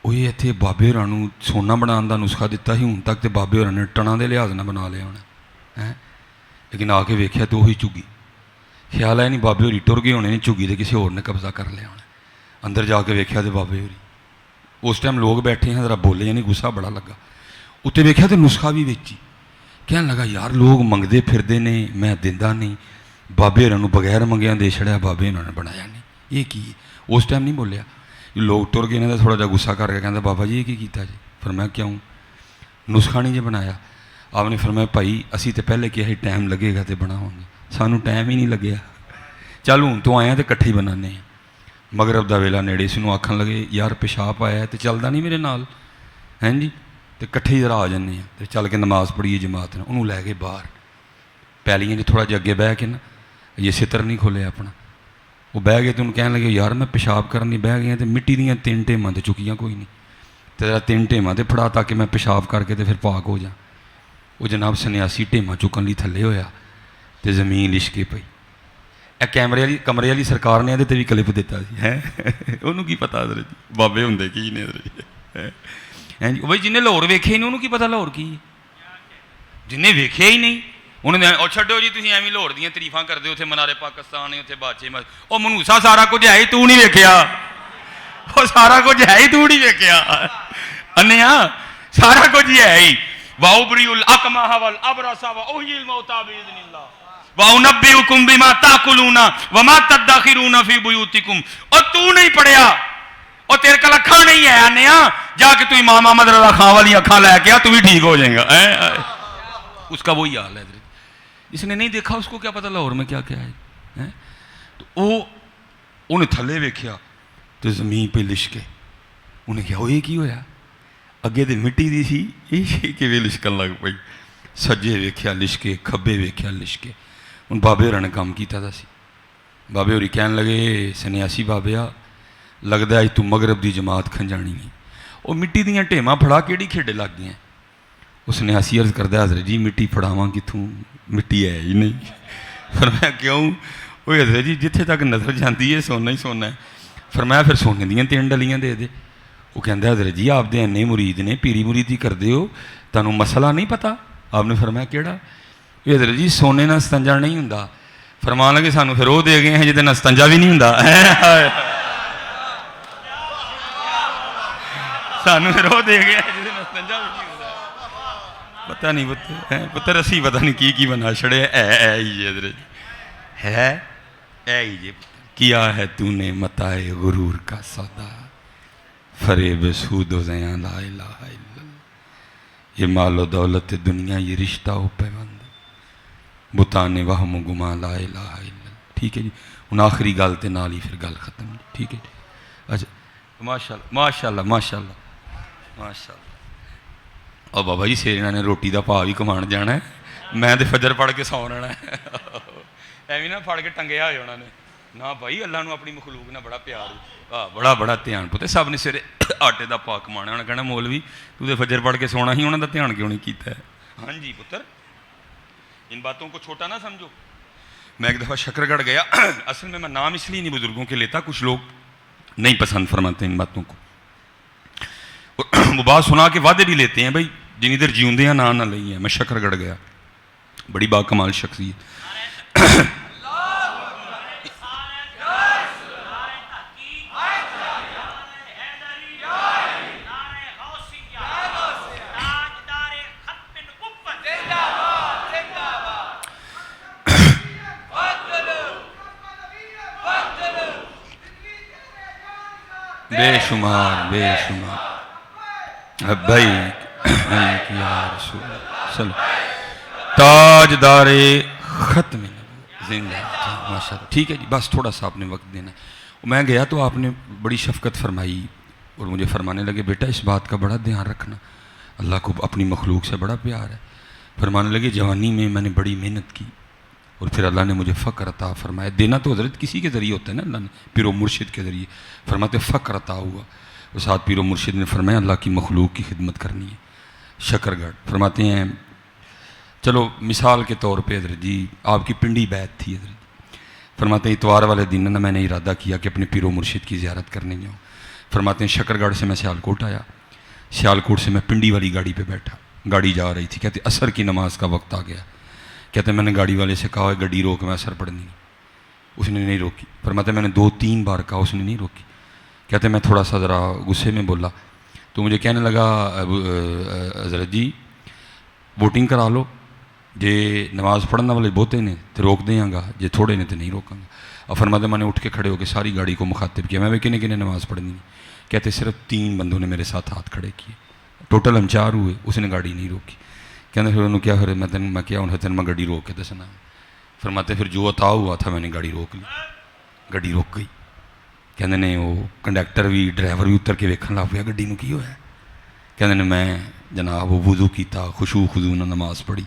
وہ اتنے بابے ہوراں سونا بنان دا نسخہ دیتا ہی ہوں تک تو بابے ہوراں نے ٹنا دے لحاظ نہ بنا لیا ہونا لیکن آ کے ویکھیا تو وہی چگی خیال آیا نہیں بابے ہوری ٹر گئے ہونے نہیں چگی تو کسی اور نے قبضہ کر لیا ہونا اندر جا کے ویکھیا تو بابے ہوری اس ٹائم لوگ بیٹھے ہیں ذرا بولے یعنی غصہ بڑا لگا اتنے ویکھیا تو نسخہ بھی ویچی کہنے لگا یار لوگ منگتے پھرتے نے میں دینا نہیں بابے ہوراں بغیر منگیا دے چھڑیا بابے ہوراں نے بنایا نہیں یہ کی اس ٹائم نہیں بولیا لوگ ٹر گئے انہیں تھوڑا جا غصہ کر کے کہتے بابا جی یہ کیتا جی فرمایا کیوں نسخہ نہیں جی بنایا آپ نے فرمایا بھائی اسی تو پہلے کیا ٹائم لگے گا تو بناواں گے سانوں ٹائم ہی نہیں لگیا چل ہوں تو آیا تو کٹھے ہی بنانے ہیں مغرب دا ویلا نیڑے سنوں آکھن لگے یار پیشاب آیا تو چلدا نہیں میرے نال ہیں جی تو کٹھے ہی ذرا آ جانے ہیں تو چل کے نماز پڑھیے جماعت نے انہوں لے گئے باہر پیلیاں جی تھوڑا جا اگے بہ کے نا یہ ستر نہیں کھولیا اپنا وہ بہ گئے تو انہوں کہنے لگے یار میں پیشاب کرنی بہ گیا تو مٹی دیاں 3 ٹیماں تو چکیاں کوئی نہیں تو ذرا 3 ٹیماں تو پھڑا تاکہ میں پیشاب کر کے تو پھر پاک ہو جاؤں وہ جناب سنیاسی ٹیماں چکن لی تھلے ہویا تو زمین لشکے پئی اے کمرے والی سرکار نے یہ بھی کلپ دیتا جی ہے انہوں کی پتا حضرت جی بابے ہوں کی نے حضرت جی بھائی جنہیں لاہور ویکھے ہی نہیں انہوں کی پتا لاہور کی جنہیں ویکھے ہی نہیں انہوں نے اور چھڈو جی تھی ایویں لاہور دیاں تعریفاں کرتے اتنے منارے پاکستان اتنے باچے وہ منوسا سارا کچھ ہے ہی تو نہیں ویکھیا وہ سارا کچھ ہے ہی تو نہیں ویکھیا انیا سارا کچھ ہی ہے ہی وَأُبْرِئُ الْأَكْمَحَ وَالْأَبْرَصَ وَأُحْيِي الْمَوْتَىٰ بِإِذْنِ اللَّهِ وَأُنَبِّئُكُم بِمَا تَأْكُلُونَ وَمَا تَدَّخِرُونَ فِي بُيُوتِكُم. اور تو نہیں پڑھیا اور تیرے کل اکھاں نہیں ہے آنے جا کے تو امام احمد رضا خان والی اکھاں لے کے تو بھی ٹھیک ہو جائے گا. اس کا وہی حال ہے. جس نے نہیں دیکھا اس کو کیا پتا لاہور میں کیا کیا ہے. تو وہ انہیں تھلے ویکھیا تو زمین پہ لشکے. انہیں کیا وہ یہ کی ہویا اگے تو مٹی دی سی یہ کہ لشکن لگ پئی. سجے ویکھیا لشکے کھبے ویکھیا لشکے. ہوں بابے ہوراں نے کام کیتا دا سی. بابے ہوری کہن لگے سنیاسی بابیا لگتا ہے تو مغرب دی جماعت کھنجانی ہے. وہ مٹی دیاں ٹیماں پھڑا کیڑی کھیڈے لگ گئی. اس نے ہسی عرض کردہ حضرت جی مٹی پھڑاواں کتوں مٹی ہے ہی نہیں. فرمایا کیوں؟ وہ حضرت جی جتھے تک نظر جاندی ہے سونا ہی سونا ہے. فرمایا پھر سونے دیاں 3 ڈلیاں دے دے. وہ کہندا حضرت جی آپ دے انے مرید نے پیری مریدی کردے ہو تانوں مسئلہ نہیں پتہ. آپ نے فرمایا کیڑا؟ یہ حضرت جی سونے نہ استنجا نہیں ہوندا. فرمان لگے سانوں پھر وہ دے گئے ہیں جہدے نال استنجا بھی نہیں ہوندا. سانوں پھر وہ دے گئے ہیں جہدے نال استنجا بھی نہیں ہوندا. پتہ نہیں پتر اسی پتہ نہیں کی بنا چھڑے اے ہی حضرت ہے اے ہی کیا ہے تو نے متاع غرور کا سودا فریب سود و زیاں لا الہ الا اللہ. یہ مال و دولت دنیا یہ رشتہ ہو پیوند بتانے وہم و گما لا الہ الا اللہ. ٹھیک ہے جی. ہن آخری گل تے نال ہی پھر گل ختم. ٹھیک ہے جی. اچھا ماشاء اللہ ماشاء اللہ. اور بابا جی سیرنا نے روٹی دا پا بھی کمان جانا ہے. میں تو فجر پڑھ کے سو رہنا ہے. ایویں نہ پڑھ کے ٹنگیا ہوئے انہوں نے نہ بھائی. اللہ نو اپنی مخلوق نہ بڑا پیار بڑا بڑا دھیان پوتے سب نے سویرے آٹے دا پا کمانا. انہیں کہنا مولوی تو تے فجر پڑھ کے سونا ہی انہوں دا دھیان کیوں نہیں کیتا ہے. ہاں جی پتر ان باتوں کو چھوٹا نہ سمجھو. میں ایک دفعہ شکر گڑھ گیا. اصل میں نام اس لیے نہیں بزرگوں کے لیتا کچھ لوگ نہیں پسند فرماتے ان باتوں کو. وہ بات سنا کے وعدے بھی لیتے ہیں بھائی جن ادھر جیوندے ہیں نہ لئی ہیں. میں شکر گڑھ گیا بڑی با کمال شخصیت. بے شمار بھائی یا رسول چلو تاجدار ختم زندہ ماشاء اللہ. ٹھیک ہے جی بس تھوڑا سا آپ نے وقت دینا. میں گیا تو آپ نے بڑی شفقت فرمائی اور مجھے فرمانے لگے بیٹا اس بات کا بڑا دھیان رکھنا اللہ کو اپنی مخلوق سے بڑا پیار ہے. فرمانے لگے جوانی میں نے بڑی محنت کی اور پھر اللہ نے مجھے فقر عطا فرمایا. دینا تو حضرت کسی کے ذریعے ہوتا ہے نا. اللہ نے پیر و مرشد کے ذریعے فرماتے فقر عطا ہوا. اس ساتھ پیر و مرشد نے فرمایا اللہ کی مخلوق کی خدمت کرنی ہے. شکر گڑھ فرماتے ہیں چلو مثال کے طور پہ حضرت جی آپ کی پنڈی بیعت تھی حضرت. فرماتے ہیں اتوار والے دن میں نے ارادہ کیا کہ اپنے پیر و مرشد کی زیارت کرنے جاؤں. فرماتے ہیں شکر گڑھ سے میں سیالکوٹ آیا. سیالکوٹ سے میں پنڈی والی گاڑی پہ بیٹھا. گاڑی جا رہی تھی. کہتے عصر کی نماز کا وقت آ گیا. کہتے میں نے گاڑی والے سے کہا گاڑی روک میں عصر پڑھنی. اس نے نہیں روکی. فرماتے میں نے 2-3 بار کہا اس نے نہیں روکی. کہتے میں تھوڑا سا ذرا غصے میں بولا تو مجھے کہنے لگا حضرت جی ووٹنگ کرا لو جے نماز پڑھنے والے بہتے نے تو روک دیاں گا جے تھوڑے نے تو نہیں روکاں گا. اور فرماتے میں نے اٹھ کے کھڑے ہو کے ساری گاڑی کو مخاطب کیا. میں بھی کنے نماز پڑھنی نہیں. کہتے صرف 3 بندوں نے میرے ساتھ ہاتھ کھڑے کیے. ٹوٹل ہم 4 ہوئے. اس نے گاڑی نہیں روکی. کہتے پھر انہوں کیا پھر میں کیا انہیں میں گاڑی روک کے دسنا. فرماتے پھر جو عطا ہوا تھا میں نے گاڑی روک لی. گاڑی روک گئی. کہتے نے وہ کنڈکٹر بھی ڈرائیور بھی اتر کے ویکھن لگ پیا گاڑی نو کی ہوا ہے. کہتے نے میں جناب وہ وضو کیتا خشوع خضوع نال نماز پڑھی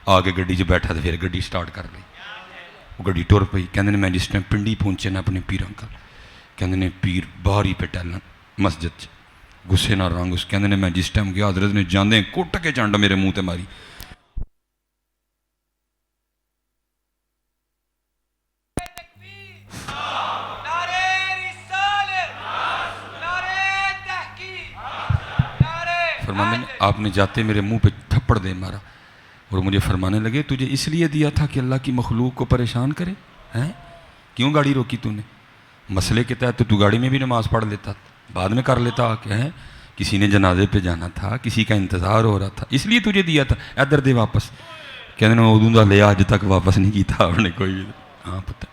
آ کے گاڑی 'چ بیٹھا تو پھر گاڑی سٹارٹ کر لی. وہ گاڑی ٹر پئی. کہتے نے میں جس ٹائم پنڈی پہنچے نا اپنے پیراں کل کہتے نے پیر باہر ہی پہ ٹہلن مسجد 'چ غصے نال رنگ. اس کہتے نے میں جس ٹائم گیا حضرت نے جاندے کٹ کے چانڈ میرے منہ تے ماری. فرمانے آپ نے جاتے میرے منہ پہ تھپڑ دے مارا اور مجھے فرمانے لگے تجھے اس لیے دیا تھا کہ اللہ کی مخلوق کو پریشان کرے ہیں. کیوں گاڑی روکی تو نے؟ مسئلے کے تحت تو گاڑی میں بھی نماز پڑھ لیتا بعد میں کر لیتا آ کے ہیں. کسی نے جنازے پہ جانا تھا، کسی کا انتظار ہو رہا تھا، اس لیے تجھے دیا تھا، ادھر دے واپس. کہتے ہیں ادوں دا لیا اج تک واپس نہیں کیتا آپ نے کوئی. ہاں پتہ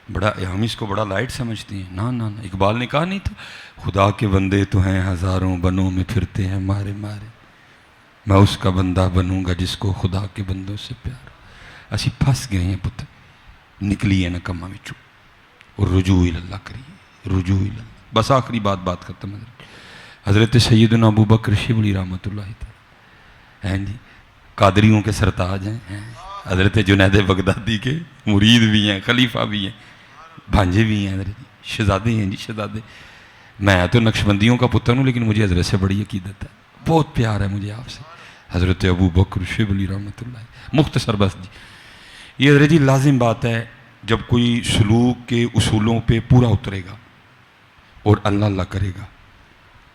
بڑا ہم اس کو بڑا لائٹ سمجھتے ہیں. نہ اقبال نے کہا نہیں تھا خدا کے بندے تو ہیں ہزاروں بنوں میں پھرتے ہیں مارے مارے، میں اس کا بندہ بنوں گا جس کو خدا کے بندوں سے پیار. اسی پھنس گئے ہیں پتر، نکلیے نا کما وچوں اور رجوع اللہ کریے، رجوع اللہ. بس آخری بات ختم. حضرت سیدنا ابو بکر شبلی رحمۃ اللہ تعالی ہیں جی، قادریوں کے سرتاج ہیں، حضرت جنید بغدادی کے مرید بھی ہیں، خلیفہ بھی ہیں، بھانجے بھی ہیں، حضرت شہزادے ہیں جی، شہزادے. میں تو نقشبندیوں کا پتر ہوں لیکن مجھے حضرت سے بڑی عقیدت ہے، بہت پیار ہے مجھے آپ سے. حضرت ابو بکر شبلی رحمۃ اللہ. مختصر بس جی یہ حضرت جی لازم بات ہے، جب کوئی سلوک کے اصولوں پہ پورا اترے گا اور اللہ اللہ کرے گا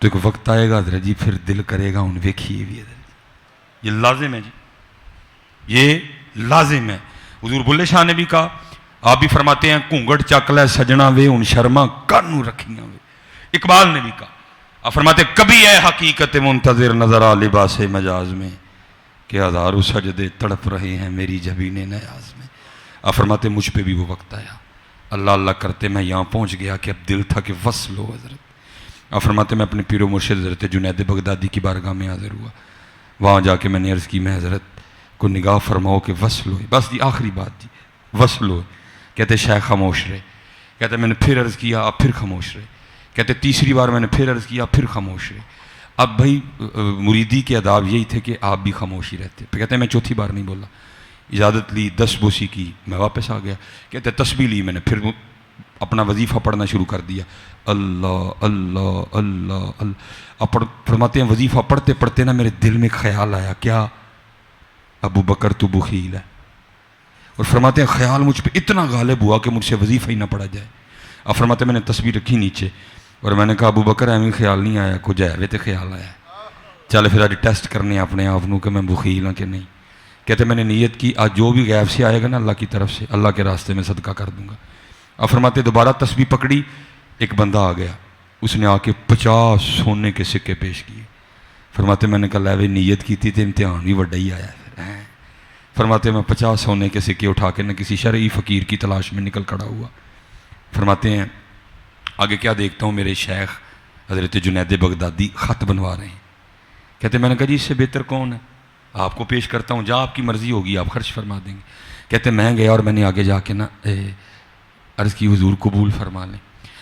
تو ایک وقت آئے گا حضرت جی پھر دل کرے گا ان ویکھیے بھی. حضرت یہ لازم ہے جی، یہ لازم ہے. حضور بلے شاہ نے بھی کہا، آپ بھی فرماتے ہیں گھونگھٹ چک لے سجنا وے ان شرما کانوں رکھیاں وے. اقبال نے بھی کہا، آپ فرماتے کبھی ہے حقیقت منتظر نظر آ لباس مجاز میں کہ ہزاروں سجدے تڑپ رہے ہیں میری جبین نیاز میں. آپ فرماتے مجھ پہ بھی وہ وقت آیا، اللہ اللہ کرتے میں یہاں پہنچ گیا کہ اب دل تھا کہ وصل ہو. حضرت آپ فرماتے میں اپنے پیر و مرشد حضرت جنید بغدادی کی بارگاہ میں حاضر ہوا، وہاں جا کے میں نے عرض کی میں حضرت کو نگاہ فرماؤ کہ وصل ہوئے. بس جی آخری بات جی وصل ہوئے. کہتے شیخ خاموش رہے. کہتے میں نے پھر عرض کیا آپ پھر خاموش رہے. کہتے تیسری بار میں نے پھر عرض کیا پھر خاموش رہے. اب بھائی مریدی کے آداب یہی تھے کہ آپ بھی خاموش ہی رہتے. پھر کہتے ہیں میں چوتھی بار نہیں بولا، اجازت لی 10 بوسی کی میں واپس آ گیا. کہتے تسبیح لی میں نے پھر اپنا وظیفہ پڑھنا شروع کر دیا، اللہ اللہ اللہ اللہ. اب فرماتے ہیں وظیفہ پڑھتے پڑھتے نا میرے دل میں خیال آیا، کیا ابو بکر تو بخیل ہے. اور فرماتے ہیں خیال مجھ پہ اتنا غالب ہوا کہ مجھ سے وظیفہ ہی نہ پڑھا جائے. اب فرماتے ہیں میں نے تسبیح رکھی نیچے اور میں نے کہا ابو بکر ایویں خیال نہیں آیا، کچھ ہے تو خیال آیا، چل پھر آج ٹیسٹ کرنے اپنے آپ کو کہ میں بخیل ہوں کہ نہیں. کہتے میں نے نیت کی آج جو بھی غیب سے آئے گا نا اللہ کی طرف سے اللہ کے راستے میں صدقہ کر دوں گا. اب فرماتے دوبارہ تسبیح پکڑی، ایک بندہ آ گیا، اس نے آ کے 50 سونے کے سکے پیش کیے. فرماتے میں نے کہا لے نیت کی تھی تو امتحان بھی بڑا ہی آیا. فرماتے میں 50 سونے کے سکے اٹھا کے نہ کسی شرعی فقیر کی تلاش میں نکل کھڑا ہوا. فرماتے ہیں آگے کیا دیکھتا ہوں میرے شیخ حضرت جنید بغدادی خط بنوا رہے ہیں. کہتے میں نے کہا جی اس سے بہتر کون ہے، آپ کو پیش کرتا ہوں، جہاں آپ کی مرضی ہوگی آپ خرچ فرما دیں گے. کہتے میں گیا اور میں نے آگے جا کے نا عرض کی حضور قبول فرما لیں.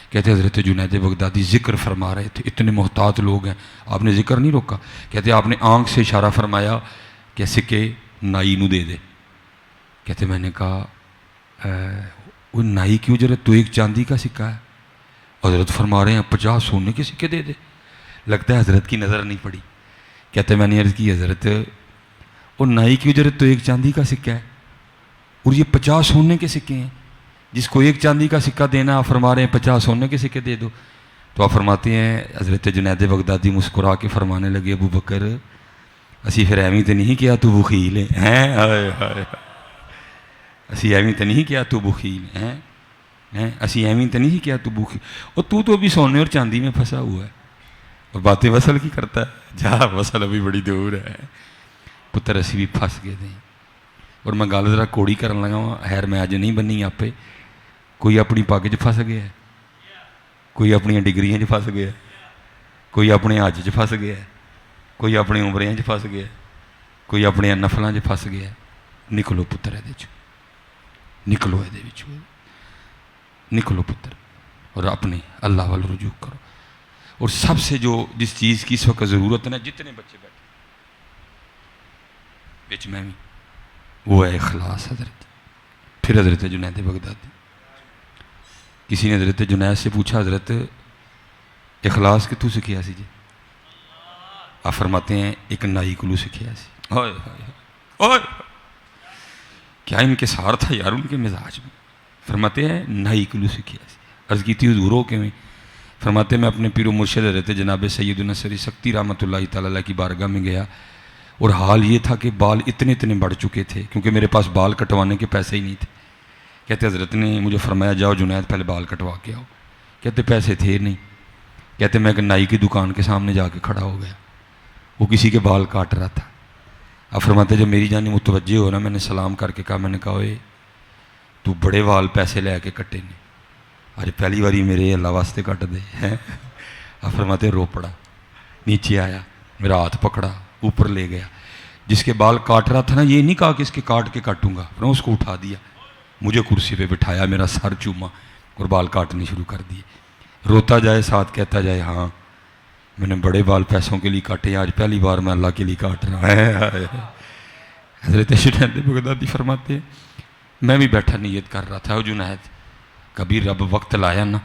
کہتے حضرت جنید بغدادی ذکر فرما رہے تھے، اتنے محتاط لوگ ہیں، آپ نے ذکر نہیں روکا. کہتے آپ نے آنکھ سے اشارہ فرمایا کہ سکے نائی نو دے دے. کہتے میں نے کہا وہ نائی کی اجرت تو ایک چاندی کا سکہ ہے. حضرت فرما رہے ہیں 50 سونے کے سکے دے دے. لگتا ہے حضرت کی نظر نہیں پڑی. کہتے میں نے عرض کی حضرت وہ نائی کی اجرت تو ایک چاندی کا سکہ ہے اور یہ 50 سونے کے سکے ہیں، جس کو ایک چاندی کا سکہ دینا آپ فرما رہے ہیں 50 سونے کے سکے دے دو. تو آپ فرماتے ہیں حضرت جنید بغدادی مسکرا کے فرمانے لگے ابو بکر اسی پھر ایویں تو نہیں کیا تو بخیل ہیں، اسی ایویں تو نہیں کیا تو بخیل ہیں، اسی ایویں تو نہیں کیا تو بخیل. اور تو ابھی سونے اور چاندی میں پھنسا ہوا ہے اور باتیں وصل کی کرتا ہے، جا وصل ابھی بڑی دور ہے. پتر اسی بھی پھنس گئے تھے. اور میں گل ذرا کوڑی کرن لگا ہوں، خیر میں اج نہیں بنی آپ پہ. کوئی اپنی پگ چ پھس گیا ہے، کوئی اپنی ڈگریاں چ پھس گیا ہے، کوئی اپنے حج چ پھس گیا ہے، کوئی اپنے عمریاں چ پھس گیا ہے، کوئی اپنے نفلاں چ پھس گیا ہے. نکلو پتر یہ نکلو، یہ نکلو پتر اور اپنے اللہ وال رجوع کرو. اور سب سے جو جس چیز کی اس وقت ضرورت ہے نا، جتنے بچے بیٹھے بچ میں بھی، وہ ہے اخلاص. حضرت پھر حضرت جنید بغدادی، کسی نے حضرت جنید سے پوچھا حضرت اخلاص کتوں سکھیا سی جی؟ آپ فرماتے ہیں ایک نائی کلو سکھیا سی. کیا ان کے سار تھا یار ان کے مزاج میں. فرماتے ہیں نائی کلو سکھیا سی. عرض کی تھی حضور ہو کے میں؟ فرماتے میں اپنے پیر و مرشد حضرت جناب سیدنا سری سکتی رحمۃ اللہ تعالیٰ کی بارگاہ میں گیا اور حال یہ تھا کہ بال اتنے بڑھ چکے تھے کیونکہ میرے پاس بال کٹوانے کے پیسے ہی نہیں تھے. کہتے حضرت نے مجھے فرمایا جاؤ جنید پہلے بال کٹوا کے آؤ. کہتے پیسے تھے نہیں. کہتے میں ایک نائی کی دکان کے سامنے جا کے کھڑا ہو گیا، وہ کسی کے بال کاٹ رہا تھا. اب فرماتے جب میری جانب متوجہ ہو نا، میں نے سلام کر کے کہا، میں نے کہا اوے تو بڑے وال پیسے لے کے کٹے نے، آج پہلی باری میرے اللہ واسطے کٹ دے ہیں. اب فرماتے رو پڑا، نیچے آیا، میرا ہاتھ پکڑا، اوپر لے گیا. جس کے بال کاٹ رہا تھا نا، یہ نہیں کہا کہ اس کے کاٹ کے کاٹوں گا، پھر اس کو اٹھا دیا، مجھے کرسی پہ بٹھایا، میرا سر چوما اور بال کاٹنے شروع کر دیے. روتا جائے ساتھ کہتا جائے ہاں میں نے بڑے بال پیسوں کے لیے کاٹے ہیں، آج پہلی بار میں اللہ کے لیے کاٹ رہا ہے. حضرت جنید بغدادی فرماتے ہیں میں بھی بیٹھا نیت کر رہا تھا، جنید کبھی رب وقت لایا نا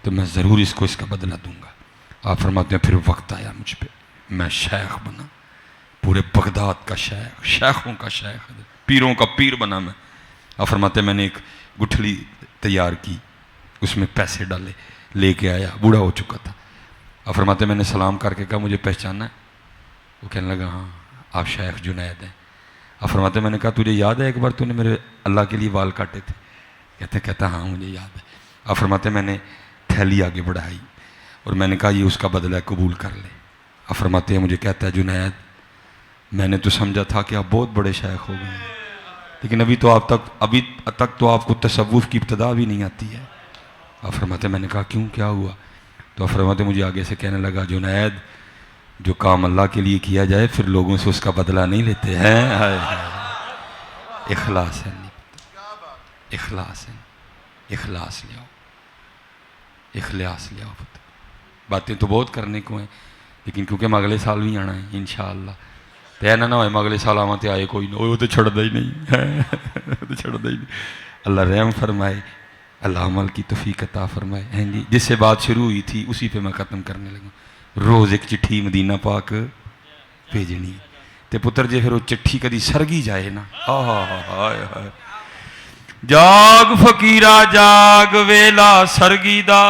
تو میں ضرور اس کو اس کا بدلہ دوں گا. آپ فرماتے ہیں پھر وقت آیا مجھ پہ، میں شیخ بنا، پورے بغداد کا شیخ، شیخوں کا شیخ، پیروں کا پیر بنا میں. آپ فرماتے ہیں میں نے ایک گٹھلی تیار کی، اس میں پیسے ڈالے، لے کے آیا، بوڑھا ہو چکا تھا. آپ فرماتے ہیں میں نے سلام کر کے کہا مجھے پہچانا ہے؟ وہ کہنے لگا ہاں آپ شیخ جنید ہیں. آپ فرماتے ہیں میں نے کہا تجھے یاد ہے ایک بار تو نے میرے اللہ کے لیے بال کاٹے تھے؟ کہتا ہاں مجھے یاد ہے. آپ فرماتے ہیں میں نے تھیلی آگے بڑھائی اور میں نے کہا یہ اس کا بدلہ قبول کر لے. آپ فرماتے ہیں مجھے کہتا ہے جنید میں نے تو سمجھا تھا کہ آپ بہت بڑے شیخ ہو گئے ہیں، لیکن ابھی تک تو آپ کو تصوف کی ابتدا بھی نہیں آتی ہے. آپ فرماتے ہیں میں نے کہا کیوں، کیا ہوا؟ تو آپ فرماتے ہیں مجھے آگے سے کہنے لگا جنید جو کام اللہ کے لیے کیا جائے پھر لوگوں سے اس کا بدلہ نہیں لیتے ہیں. اخلاص ہے، اخلاص ہے، اخلاص لے آؤ، اخلاص لے آؤ. باتیں تو بہت کرنے کو ہیں لیکن کیونکہ میں اگلے سال بھی آنا ہے انشاءاللہ، تو ایسا نہ ہوئے میں اگلے سال آواں تے آئے کوئی نہ، وہ تو چھڑدا ہی نہیں ہے، تو چھڑدا ہی نہیں. اللہ رحم فرمائے، اللہ عمل کی توفیق عطا فرمائے. ہیں جی جس سے بات شروع ہوئی تھی اسی پہ میں ختم کرنے لگا. روز ایک چٹھی مدینہ پاک بھیجنی تے پتر جے پھر وہ چٹھی کدی سرگی جائے نا، ہائے جاگ فقیرا جاگ ویلا سرگی دا،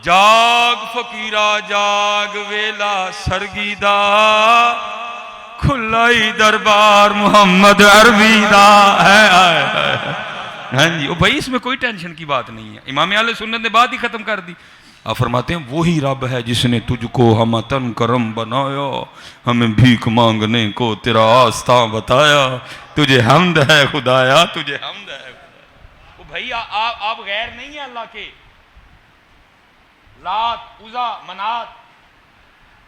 جاگ فقیرا جاگ ویلا سرگی دا، کھلائی دربار محمد عربی دا. ہاں جی وہ بھائی اس میں کوئی ٹینشن کی بات نہیں ہے، امام اہل سنت نے بات ہی ختم کر دی. آپ فرماتے ہیں وہی رب ہے جس نے تجھ کو ہم تن کرم بنایا، ہمیں بھیک مانگنے کو تیرا آستاں بتایا، تجھے حمد ہے خدایا، تجھے حمد ہے خدایا. وہ بھائی آپ غیر نہیں ہیں اللہ کے، لات عزا منات،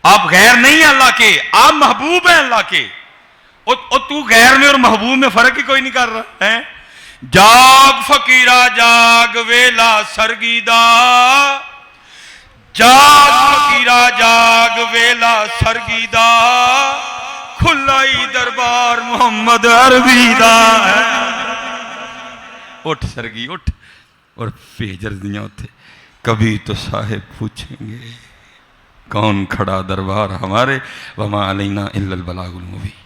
آپ غیر نہیں ہیں اللہ کے، آپ محبوب ہیں اللہ کے. اور تو غیر میں اور محبوب میں فرق ہی کوئی نہیں کر رہا ہے. جاگ فقیرا جاگ ویلا سرگی دا، جاگ فقیرا جاگ ویلا سرگی دا، کھلائی دربار محمد عربی دا. اٹھ سرگی اٹھ اور فجر دیاں اٹھے. کبھی تو صاحب پوچھیں گے کون کھڑا دربار ہمارے، وما علینا الا البلاغ المبین.